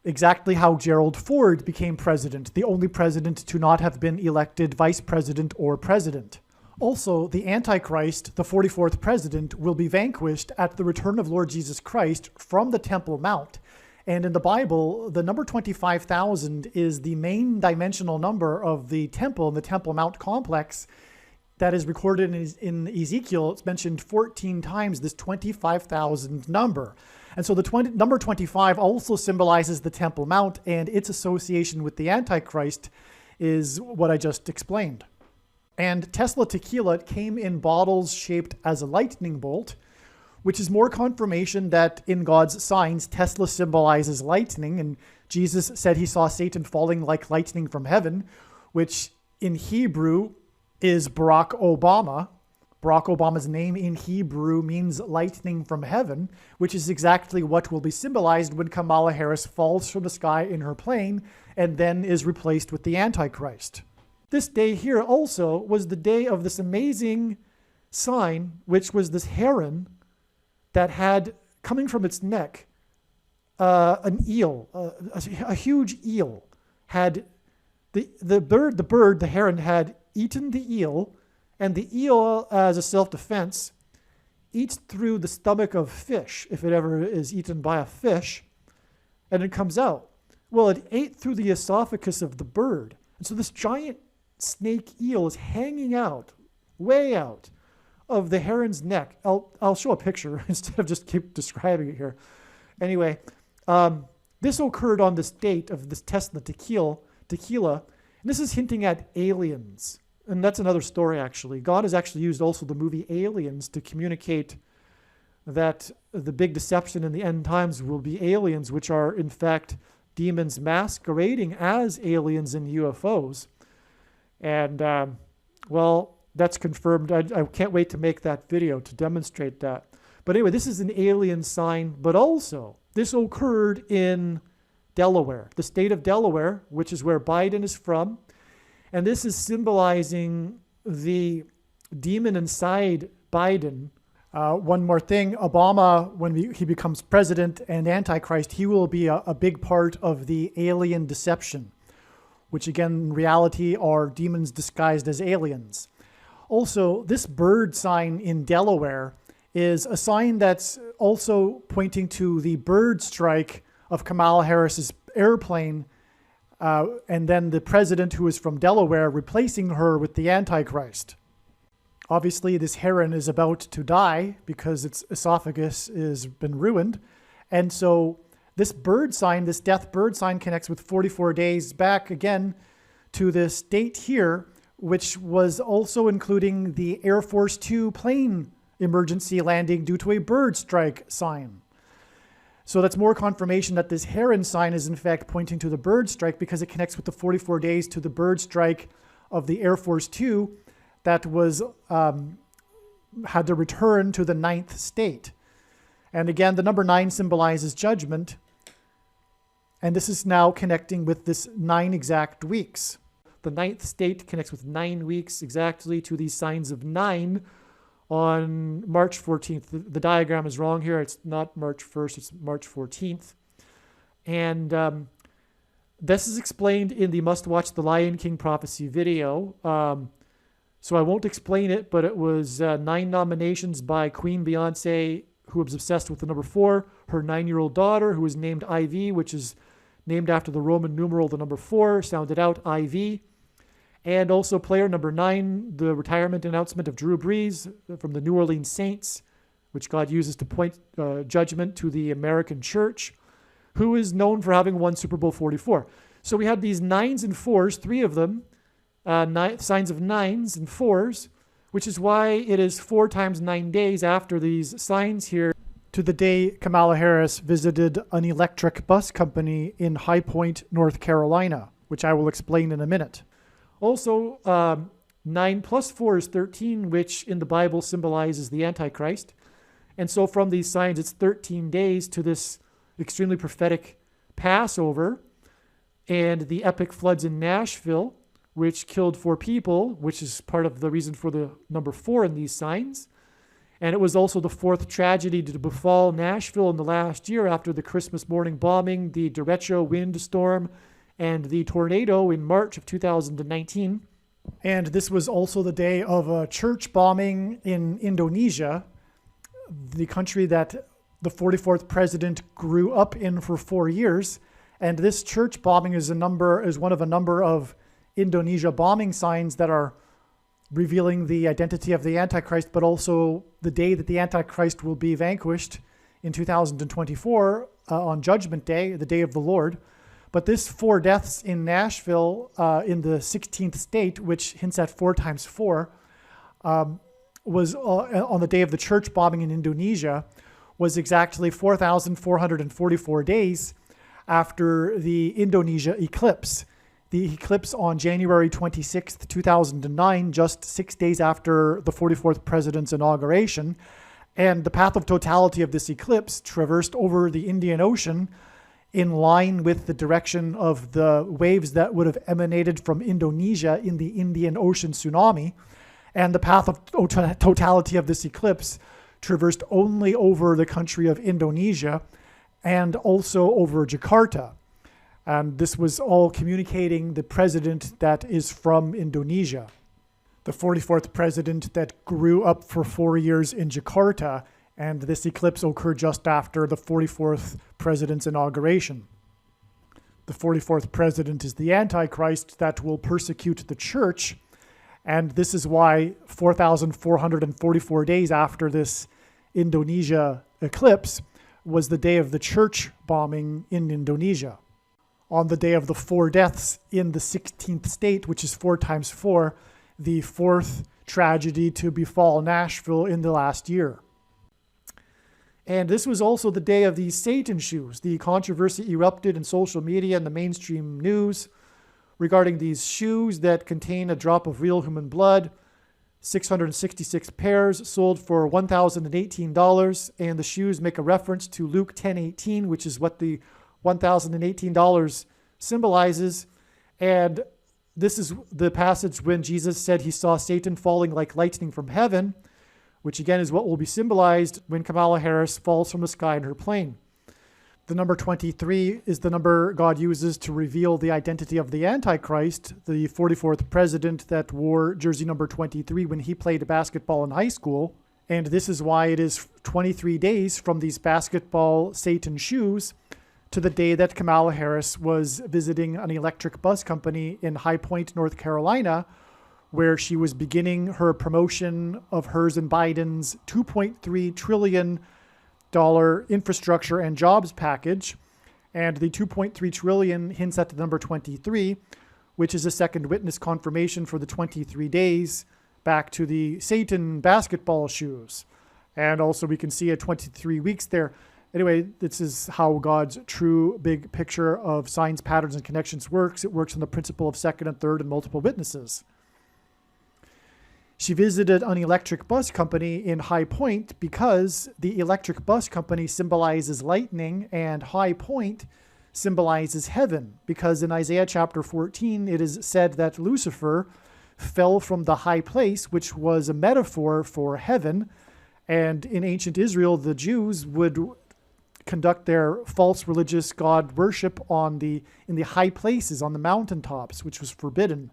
Exactly how Gerald Ford became president, the only president to not have been elected vice president or president. Also, the Antichrist, the 44th president, will be vanquished at the return of Lord Jesus Christ from the Temple Mount. And in the Bible, the number 25,000 is the main dimensional number of the temple and the Temple Mount complex that is recorded in Ezekiel. It's mentioned 14 times, this 25,000 number. And so the number 25 also symbolizes the Temple Mount, and its association with the Antichrist is what I just explained. And Tesla tequila came in bottles shaped as a lightning bolt, which is more confirmation that in God's signs, Tesla symbolizes lightning. And Jesus said he saw Satan falling like lightning from heaven, which in Hebrew is Barack Obama. Barack Obama's name in Hebrew means lightning from heaven, which is exactly what will be symbolized when Kamala Harris falls from the sky in her plane and then is replaced with the Antichrist. This day here also was the day of this amazing sign, which was this heron that had, coming from its neck, an eel, a huge eel. Had the heron had eaten the eel, and the eel, as a self-defense, eats through the stomach of fish, if it ever is eaten by a fish, and it comes out. Well, it ate through the esophagus of the bird. And so this giant snake eel is hanging out, way out of the heron's neck. I'll show a picture instead of just keep describing it here. Anyway, this occurred on this date of this Tesla tequila, and this is hinting at aliens. And that's another story, actually. God has actually used also the movie Aliens to communicate that the big deception in the end times will be aliens, which are in fact demons masquerading as aliens and UFOs. And, well, that's confirmed. I can't wait to make that video to demonstrate that. But anyway, this is an alien sign, but also this occurred in Delaware, the state of Delaware, which is where Biden is from. And this is symbolizing the demon inside Biden. One more thing, Obama, when he becomes president and Antichrist, he will be a big part of the alien deception, which again, in reality, are demons disguised as aliens. Also, this bird sign in Delaware is a sign that's also pointing to the bird strike of Kamala Harris's airplane, and then the president who is from Delaware replacing her with the Antichrist. Obviously, this heron is about to die because its esophagus has been ruined. And so this bird sign, this death bird sign, connects with 44 days back again to this date here, which was also including the Air Force Two plane emergency landing due to a bird strike sign. So that's more confirmation that this heron sign is in fact pointing to the bird strike, because it connects with the 44 days to the bird strike of the Air Force Two that was had to return to the ninth state. And again, the number 9 symbolizes judgment. And this is now connecting with this 9 exact weeks. The ninth state connects with 9 weeks exactly to these signs of 9 on March 14th. The diagram is wrong here. It's not March 1st, it's March 14th. And this is explained in the Must Watch the Lion King Prophecy video. So I won't explain it, but it was 9 nominations by Queen Beyonce, who was obsessed with the number 4, her 9-year-old daughter, who was named Ivy, which is named after the Roman numeral, the number 4, sounded out IV. And also player number 9, the retirement announcement of Drew Brees from the New Orleans Saints, which God uses to point judgment to the American church, who is known for having won Super Bowl 44. So we had these 9s and 4s, 3 of them, signs of 9s and 4s, which is why it is 4 times 9 days after these signs here to the day Kamala Harris visited an electric bus company in High Point, North Carolina, which I will explain in a minute. Also, 9 plus 4 is 13, which in the Bible symbolizes the Antichrist. And so from these signs, it's 13 days to this extremely prophetic Passover and the epic floods in Nashville, which killed 4 people, which is part of the reason for the number 4 in these signs. And it was also the 4th tragedy to befall Nashville in the last year after the Christmas morning bombing, the derecho windstorm, and the tornado in March of 2019. And this was also the day of a church bombing in Indonesia, the country that the 44th president grew up in for 4 years. And this church bombing is one of a number of Indonesia bombing signs that are revealing the identity of the Antichrist, but also the day that the Antichrist will be vanquished in 2024 on Judgment Day, the day of the Lord. But this 4 deaths in Nashville in the 16th state, which hints at 4 times 4, was on the day of the church bombing in Indonesia, was exactly 4,444 days after the Indonesia eclipse. The eclipse on January 26th, 2009, just 6 days after the 44th president's inauguration. And the path of totality of this eclipse traversed over the Indian Ocean in line with the direction of the waves that would have emanated from Indonesia in the Indian Ocean tsunami. And the path of totality of this eclipse traversed only over the country of Indonesia and also over Jakarta. And this was all communicating the president that is from Indonesia, the 44th president that grew up for 4 years in Jakarta. And this eclipse occurred just after the 44th president's inauguration. The 44th president is the Antichrist that will persecute the church. And this is why 4,444 days after this Indonesia eclipse was the day of the church bombing in Indonesia. On the day of the 4 deaths in the 16th state, which is 4 times 4, the 4th tragedy to befall Nashville in the last year. And this was also the day of the Satan shoes. The controversy erupted in social media and the mainstream news regarding these shoes that contain a drop of real human blood, 666 pairs sold for $1,018, and the shoes make a reference to Luke 10:18, which is what the $1,018 symbolizes. And this is the passage when Jesus said he saw Satan falling like lightning from heaven, which again is what will be symbolized when Kamala Harris falls from the sky in her plane. The number 23 is the number God uses to reveal the identity of the Antichrist, the 44th president that wore jersey number 23 when he played basketball in high school. And this is why it is 23 days from these basketball Satan shoes to the day that Kamala Harris was visiting an electric bus company in High Point, North Carolina, where she was beginning her promotion of hers and Biden's $2.3 trillion infrastructure and jobs package. And the $2.3 trillion hints at the number 23, which is a second witness confirmation for the 23 days back to the Satan basketball shoes. And also we can see 23 weeks there. Anyway, this is how God's true big picture of signs, patterns, and connections works. It works on the principle of second and third and multiple witnesses. She visited an electric bus company in High Point because the electric bus company symbolizes lightning and High Point symbolizes heaven. Because in Isaiah chapter 14, it is said that Lucifer fell from the high place, which was a metaphor for heaven. And in ancient Israel, the Jews would conduct their false religious god worship in the high places, on the mountaintops, which was forbidden.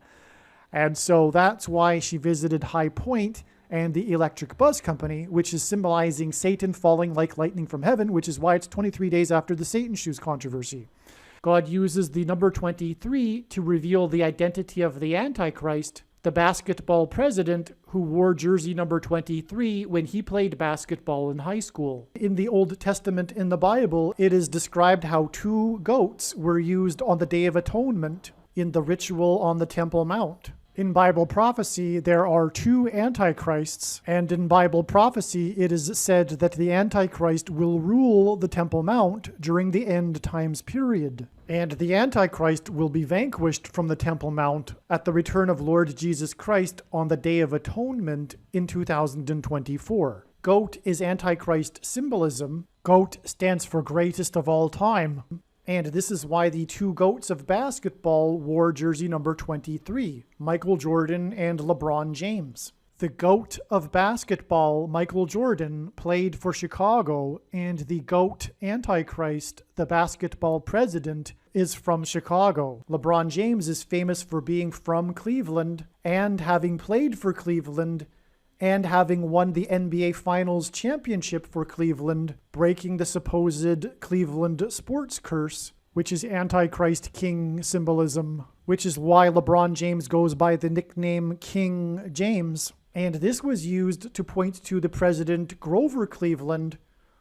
And so that's why she visited High Point and the electric bus company, which is symbolizing Satan falling like lightning from heaven, which is why it's 23 days after the Satan shoes controversy. God uses the number 23 to reveal the identity of the Antichrist, the basketball president who wore jersey number 23 when he played basketball in high school. In the Old Testament in the Bible, it is described how 2 goats were used on the Day of Atonement in the ritual on the Temple Mount. In Bible prophecy, there are 2 antichrists, and in Bible prophecy, it is said that the Antichrist will rule the Temple Mount during the end times period. And the Antichrist will be vanquished from the Temple Mount at the return of Lord Jesus Christ on the Day of Atonement in 2024. Goat is Antichrist symbolism. Goat stands for greatest of all time. And this is why the 2 goats of basketball wore jersey number 23, Michael Jordan and LeBron James. The GOAT of basketball, Michael Jordan, played for Chicago, and the GOAT Antichrist, the basketball president, is from Chicago. LeBron James is famous for being from Cleveland and having played for Cleveland and having won the NBA Finals championship for Cleveland, breaking the supposed Cleveland sports curse, which is Antichrist King symbolism, which is why LeBron James goes by the nickname King James. And this was used to point to the president Grover Cleveland,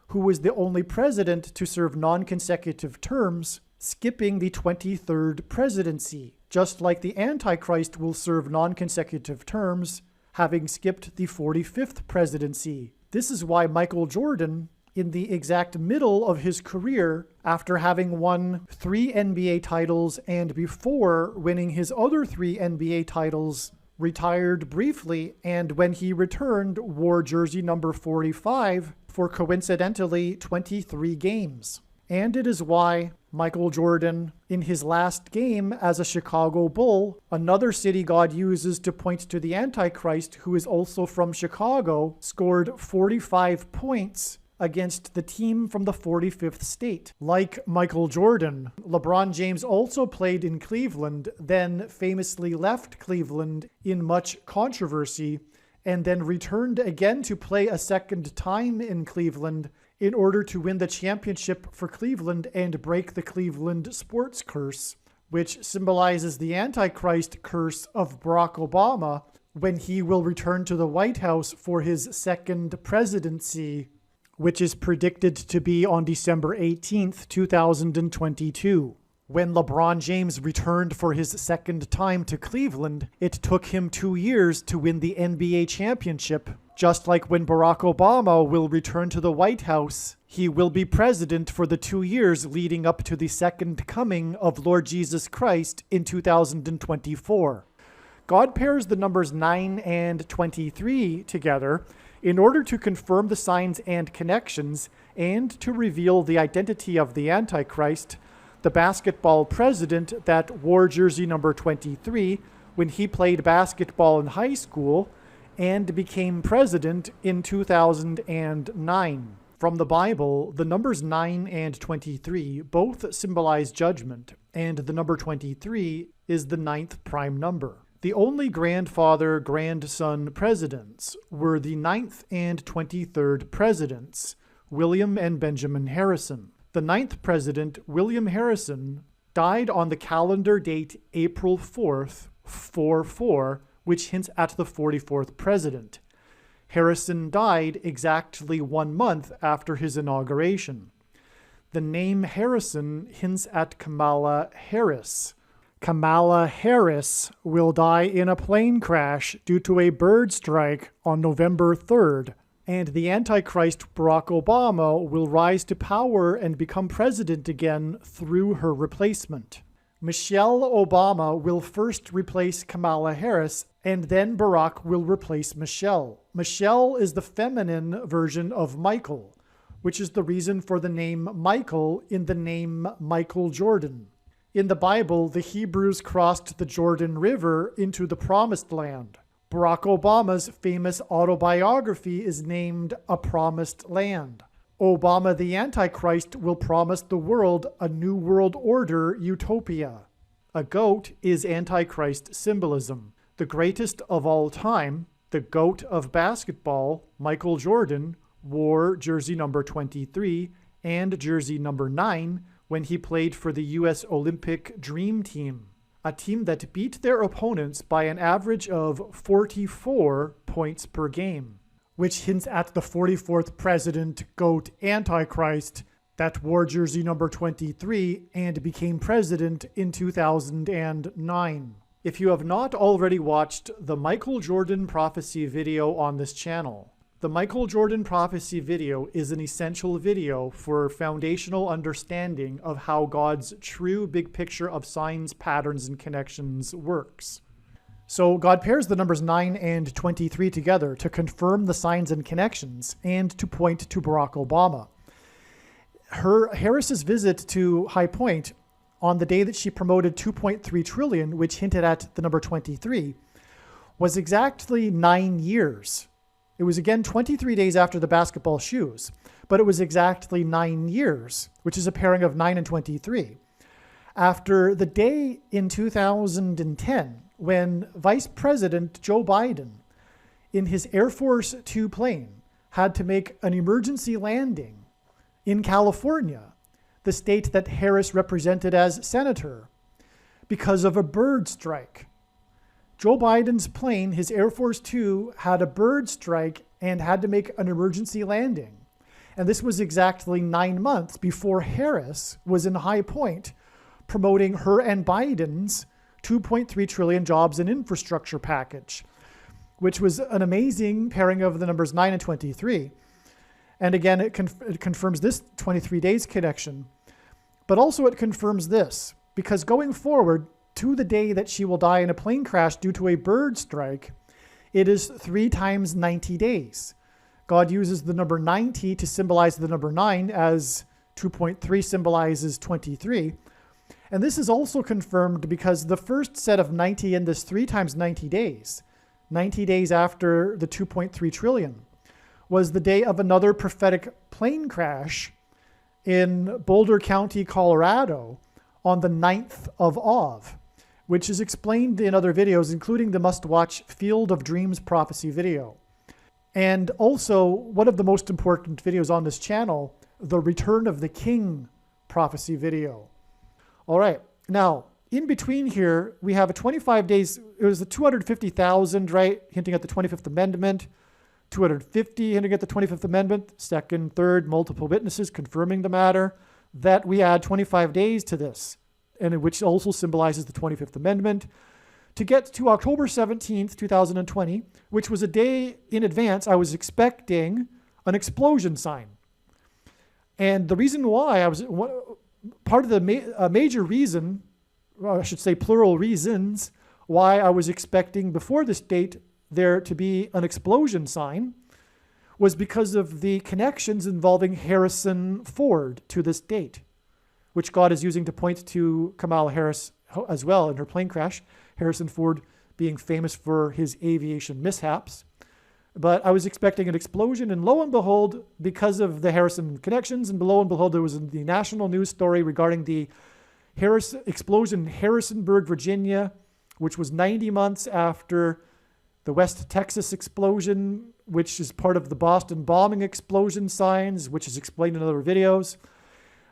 who was the only president to serve non-consecutive terms, skipping the 23rd presidency, just like the Antichrist will serve non-consecutive terms, having skipped the 45th presidency. This is why Michael Jordan, in the exact middle of his career, after having won 3 NBA titles and before winning his other 3 NBA titles, retired briefly, and when he returned, wore jersey number 45 for coincidentally 23 games. And it is why Michael Jordan, in his last game as a Chicago Bull, another city God uses to point to the Antichrist, who is also from Chicago, scored 45 points against the team from the 45th state. Like Michael Jordan, LeBron James also played in Cleveland, then famously left Cleveland in much controversy, and then returned again to play a second time in Cleveland in order to win the championship for Cleveland and break the Cleveland sports curse, which symbolizes the Antichrist curse of Barack Obama when he will return to the White House for his second presidency, which is predicted to be on December 18th, 2022. When LeBron James returned for his second time to Cleveland, it took him 2 years to win the NBA championship. Just like when Barack Obama will return to the White House, he will be president for the 2 years leading up to the second coming of Lord Jesus Christ in 2024. God pairs the numbers 9 and 23 together in order to confirm the signs and connections and to reveal the identity of the Antichrist, the basketball president that wore jersey number 23 when he played basketball in high school and became president in 2009. From the Bible, the numbers 9 and 23 both symbolize judgment, and the number 23 is the 9th prime number. The only grandfather-grandson presidents were the 9th and 23rd presidents, William and Benjamin Harrison. The 9th president, William Harrison, died on the calendar date April 4th, 44, which hints at the 44th president. Harrison died exactly 1 month after his inauguration. The name Harrison hints at Kamala Harris. Kamala Harris will die in a plane crash due to a bird strike on November 3rd, and the Antichrist Barack Obama will rise to power and become president again through her replacement. Michelle Obama will first replace Kamala Harris, and then Barack will replace Michelle. Michelle is the feminine version of Michael, which is the reason for the name Michael in the name Michael Jordan. In the Bible, the Hebrews crossed the Jordan River into the Promised Land. Barack Obama's famous autobiography is named A Promised Land. Obama the Antichrist will promise the world a new world order utopia. A goat is Antichrist symbolism. The greatest of all time, the GOAT of basketball, Michael Jordan, wore jersey number 23 and jersey number 9 when he played for the U.S. Olympic Dream Team, a team that beat their opponents by an average of 44 points per game, which hints at the 44th president, GOAT Antichrist, that wore jersey number 23 and became president in 2009. If you have not already watched the Michael Jordan prophecy video on this channel, the Michael Jordan prophecy video is an essential video for foundational understanding of how God's true big picture of signs, patterns, and connections works. So God pairs the numbers 9 and 23 together to confirm the signs and connections and to point to Barack Obama. Harris's visit to High Point on the day that she promoted 2.3 trillion, which hinted at the number 23, was exactly 9 years. It was again 23 days after the basketball shoes, but it was exactly 9 years, which is a pairing of 9 and 23. After the day in 2010 when Vice President Joe Biden, in his Air Force Two plane, had to make an emergency landing in California, the state that Harris represented as senator, because of a bird strike. Joe Biden's plane, his Air Force Two, had a bird strike and had to make an emergency landing. And this was exactly 9 months before Harris was in High Point promoting her and Biden's 2.3 trillion jobs and infrastructure package, which was an amazing pairing of the numbers 9 and 23. And again, it confirms this 23 days connection. But also it confirms this, because going forward to the day that she will die in a plane crash due to a bird strike, it is 3 times 90 days. God uses the number 90 to symbolize the number 9, as 2.3 symbolizes 23. And this is also confirmed because the first set of 90 in this 3 times 90 days, 90 days after the 2.3 trillion, was the day of another prophetic plane crash in Boulder County, Colorado, on the 9th of Av, which is explained in other videos, including the must-watch Field of Dreams prophecy video. And also, one of the most important videos on this channel, the Return of the King prophecy video. All right, now, in between here, we have a 25 days, it was the 250,000, right, hinting at the 25th Amendment, 250 hinting at the 25th Amendment, second, third, multiple witnesses confirming the matter, that we add 25 days to this, and which also symbolizes the 25th Amendment, to get to October 17th, 2020, which was a day in advance I was expecting an explosion sign. And the reason why part of the major reason, or I should say plural reasons, why I was expecting before this date there to be an explosion sign was because of the connections involving Harrison Ford to this date, which God is using to point to Kamala Harris as well in her plane crash. Harrison Ford being famous for his aviation mishaps. But I was expecting an explosion, and lo and behold, because of the Harrison connections, and lo and behold, there was the national news story regarding the explosion in Harrisonburg, Virginia, which was 90 months after the West Texas explosion, which is part of the Boston bombing explosion signs, which is explained in other videos.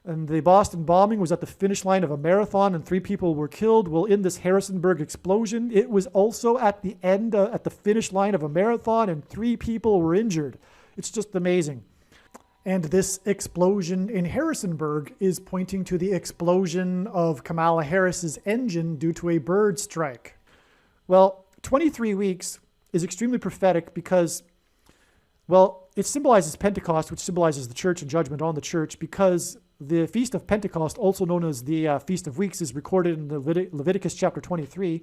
And the Boston bombing was at the finish line of a marathon and 3 people were killed. Well, in this Harrisonburg explosion, it was also at the end, at the finish line of a marathon, and 3 people were injured. It's just amazing. And this explosion in Harrisonburg is pointing to the explosion of Kamala Harris's engine due to a bird strike. Well, 23 weeks is extremely prophetic because, well, it symbolizes Pentecost, which symbolizes the church and judgment on the church, because the Feast of Pentecost, also known as the Feast of Weeks, is recorded in Leviticus chapter 23.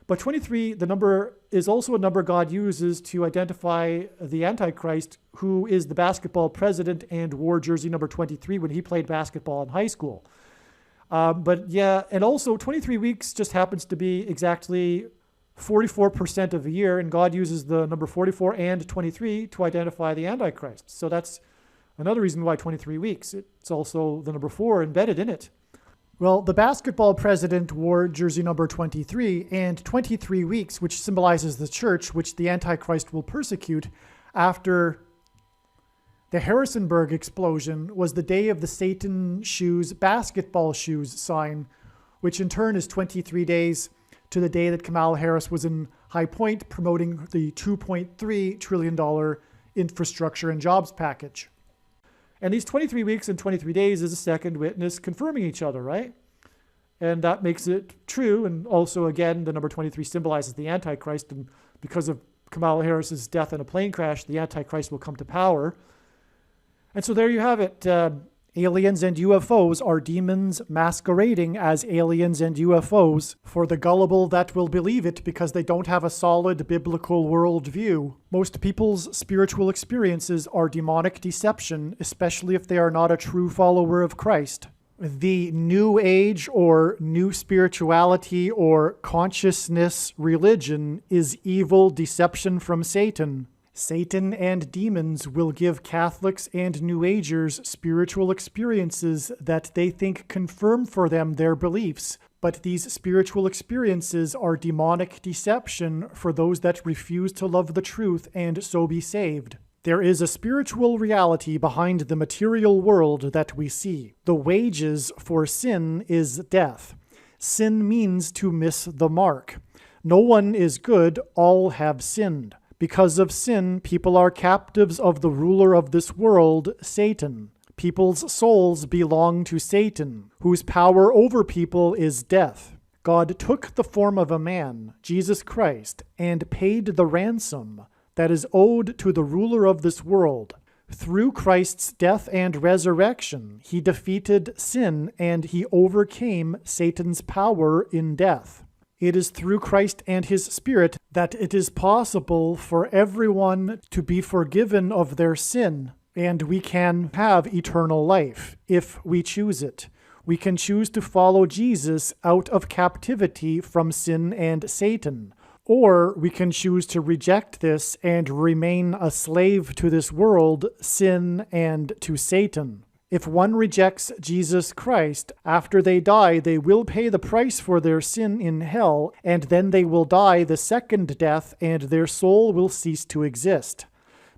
But 23, the number, is also a number God uses to identify the Antichrist, who is the basketball president and wore jersey number 23 when he played basketball in high school. But yeah, and also 23 weeks just happens to be exactly 44% of a year, and God uses the number 44 and 23 to identify the Antichrist. So that's another reason why 23 weeks. It's also the number 4 embedded in it. Well, the basketball president wore jersey number 23, and 23 weeks, which symbolizes the church, which the Antichrist will persecute after the Harrisonburg explosion, was the day of the Satan shoes, basketball shoes sign, which in turn is 23 days to the day that Kamala Harris was in High Point promoting the $2.3 trillion infrastructure and jobs package. And these 23 weeks and 23 days is a second witness confirming each other, right? And that makes it true. And also, again, the number 23 symbolizes the Antichrist. And because of Kamala Harris's death in a plane crash, the Antichrist will come to power. And so there you have it. Aliens and UFOs are demons masquerading as aliens and UFOs for the gullible that will believe it because they don't have a solid biblical worldview. Most people's spiritual experiences are demonic deception, especially if they are not a true follower of Christ. The New Age or New Spirituality or Consciousness religion is evil deception from Satan. Satan and demons will give Catholics and New Agers spiritual experiences that they think confirm for them their beliefs, but these spiritual experiences are demonic deception for those that refuse to love the truth and so be saved. There is a spiritual reality behind the material world that we see. The wages for sin is death. Sin means to miss the mark. No one is good, all have sinned. Because of sin, people are captives of the ruler of this world, Satan. People's souls belong to Satan, whose power over people is death. God took the form of a man, Jesus Christ, and paid the ransom that is owed to the ruler of this world. Through Christ's death and resurrection, he defeated sin and he overcame Satan's power in death. It is through Christ and his Spirit that it is possible for everyone to be forgiven of their sin, and we can have eternal life if we choose it. We can choose to follow Jesus out of captivity from sin and Satan, or we can choose to reject this and remain a slave to this world, sin, and to Satan. If one rejects Jesus Christ, after they die, they will pay the price for their sin in hell, and then they will die the second death, and their soul will cease to exist.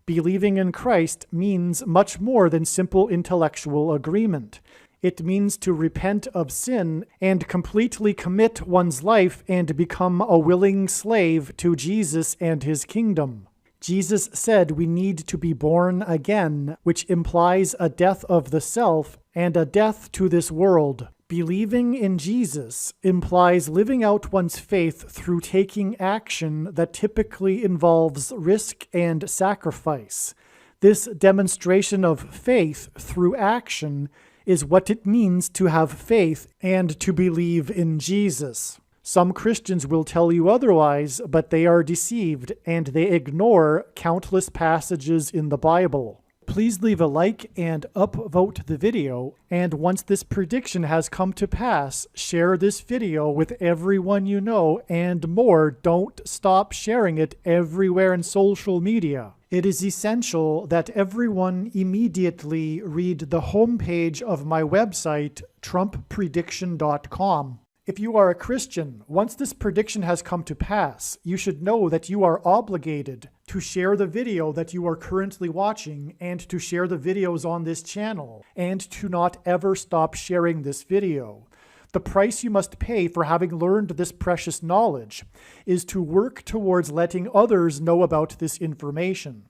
Believing in Christ means much more than simple intellectual agreement. It means to repent of sin and completely commit one's life and become a willing slave to Jesus and his kingdom. Jesus said we need to be born again, which implies a death of the self and a death to this world. Believing in Jesus implies living out one's faith through taking action that typically involves risk and sacrifice. This demonstration of faith through action is what it means to have faith and to believe in Jesus. Some Christians will tell you otherwise, but they are deceived and they ignore countless passages in the Bible. Please leave a like and upvote the video, and once this prediction has come to pass, share this video with everyone you know, and more, don't stop sharing it everywhere in social media. It is essential that everyone immediately read the homepage of my website, TrumpPrediction.com. If you are a Christian, once this prediction has come to pass, you should know that you are obligated to share the video that you are currently watching and to share the videos on this channel and to not ever stop sharing this video. The price you must pay for having learned this precious knowledge is to work towards letting others know about this information.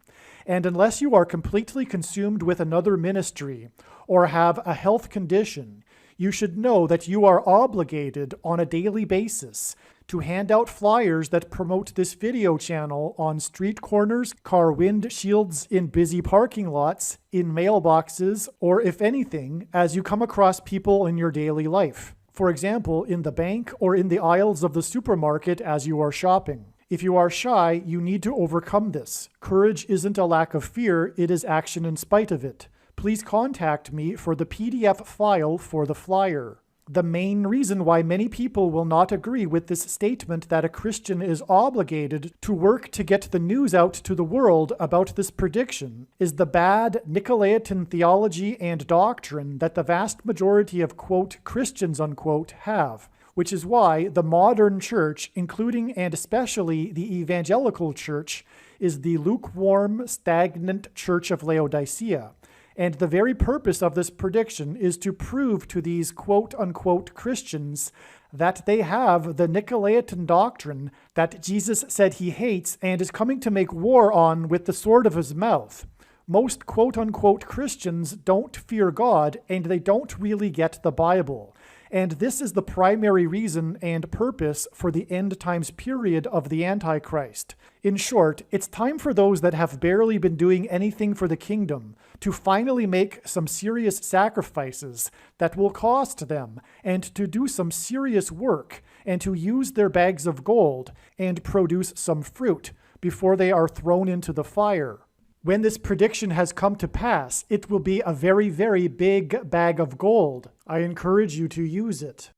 And unless you are completely consumed with another ministry or have a health condition, you should know that you are obligated on a daily basis to hand out flyers that promote this video channel on street corners, car windshields, in busy parking lots, in mailboxes, or if anything, as you come across people in your daily life. For example, in the bank or in the aisles of the supermarket as you are shopping. If you are shy, you need to overcome this. Courage isn't a lack of fear, it is action in spite of it. Please contact me for the PDF file for the flyer. The main reason why many people will not agree with this statement that a Christian is obligated to work to get the news out to the world about this prediction is the bad Nicolaitan theology and doctrine that the vast majority of, quote, Christians, unquote, have, which is why the modern church, including and especially the evangelical church, is the lukewarm, stagnant church of Laodicea. And the very purpose of this prediction is to prove to these quote-unquote Christians that they have the Nicolaitan doctrine that Jesus said he hates and is coming to make war on with the sword of his mouth. Most quote-unquote Christians don't fear God, and they don't really get the Bible. And this is the primary reason and purpose for the end times period of the Antichrist. In short, it's time for those that have barely been doing anything for the kingdom to finally make some serious sacrifices that will cost them, and to do some serious work, and to use their bags of gold and produce some fruit before they are thrown into the fire. When this prediction has come to pass, it will be a very, very big bag of gold. I encourage you to use it.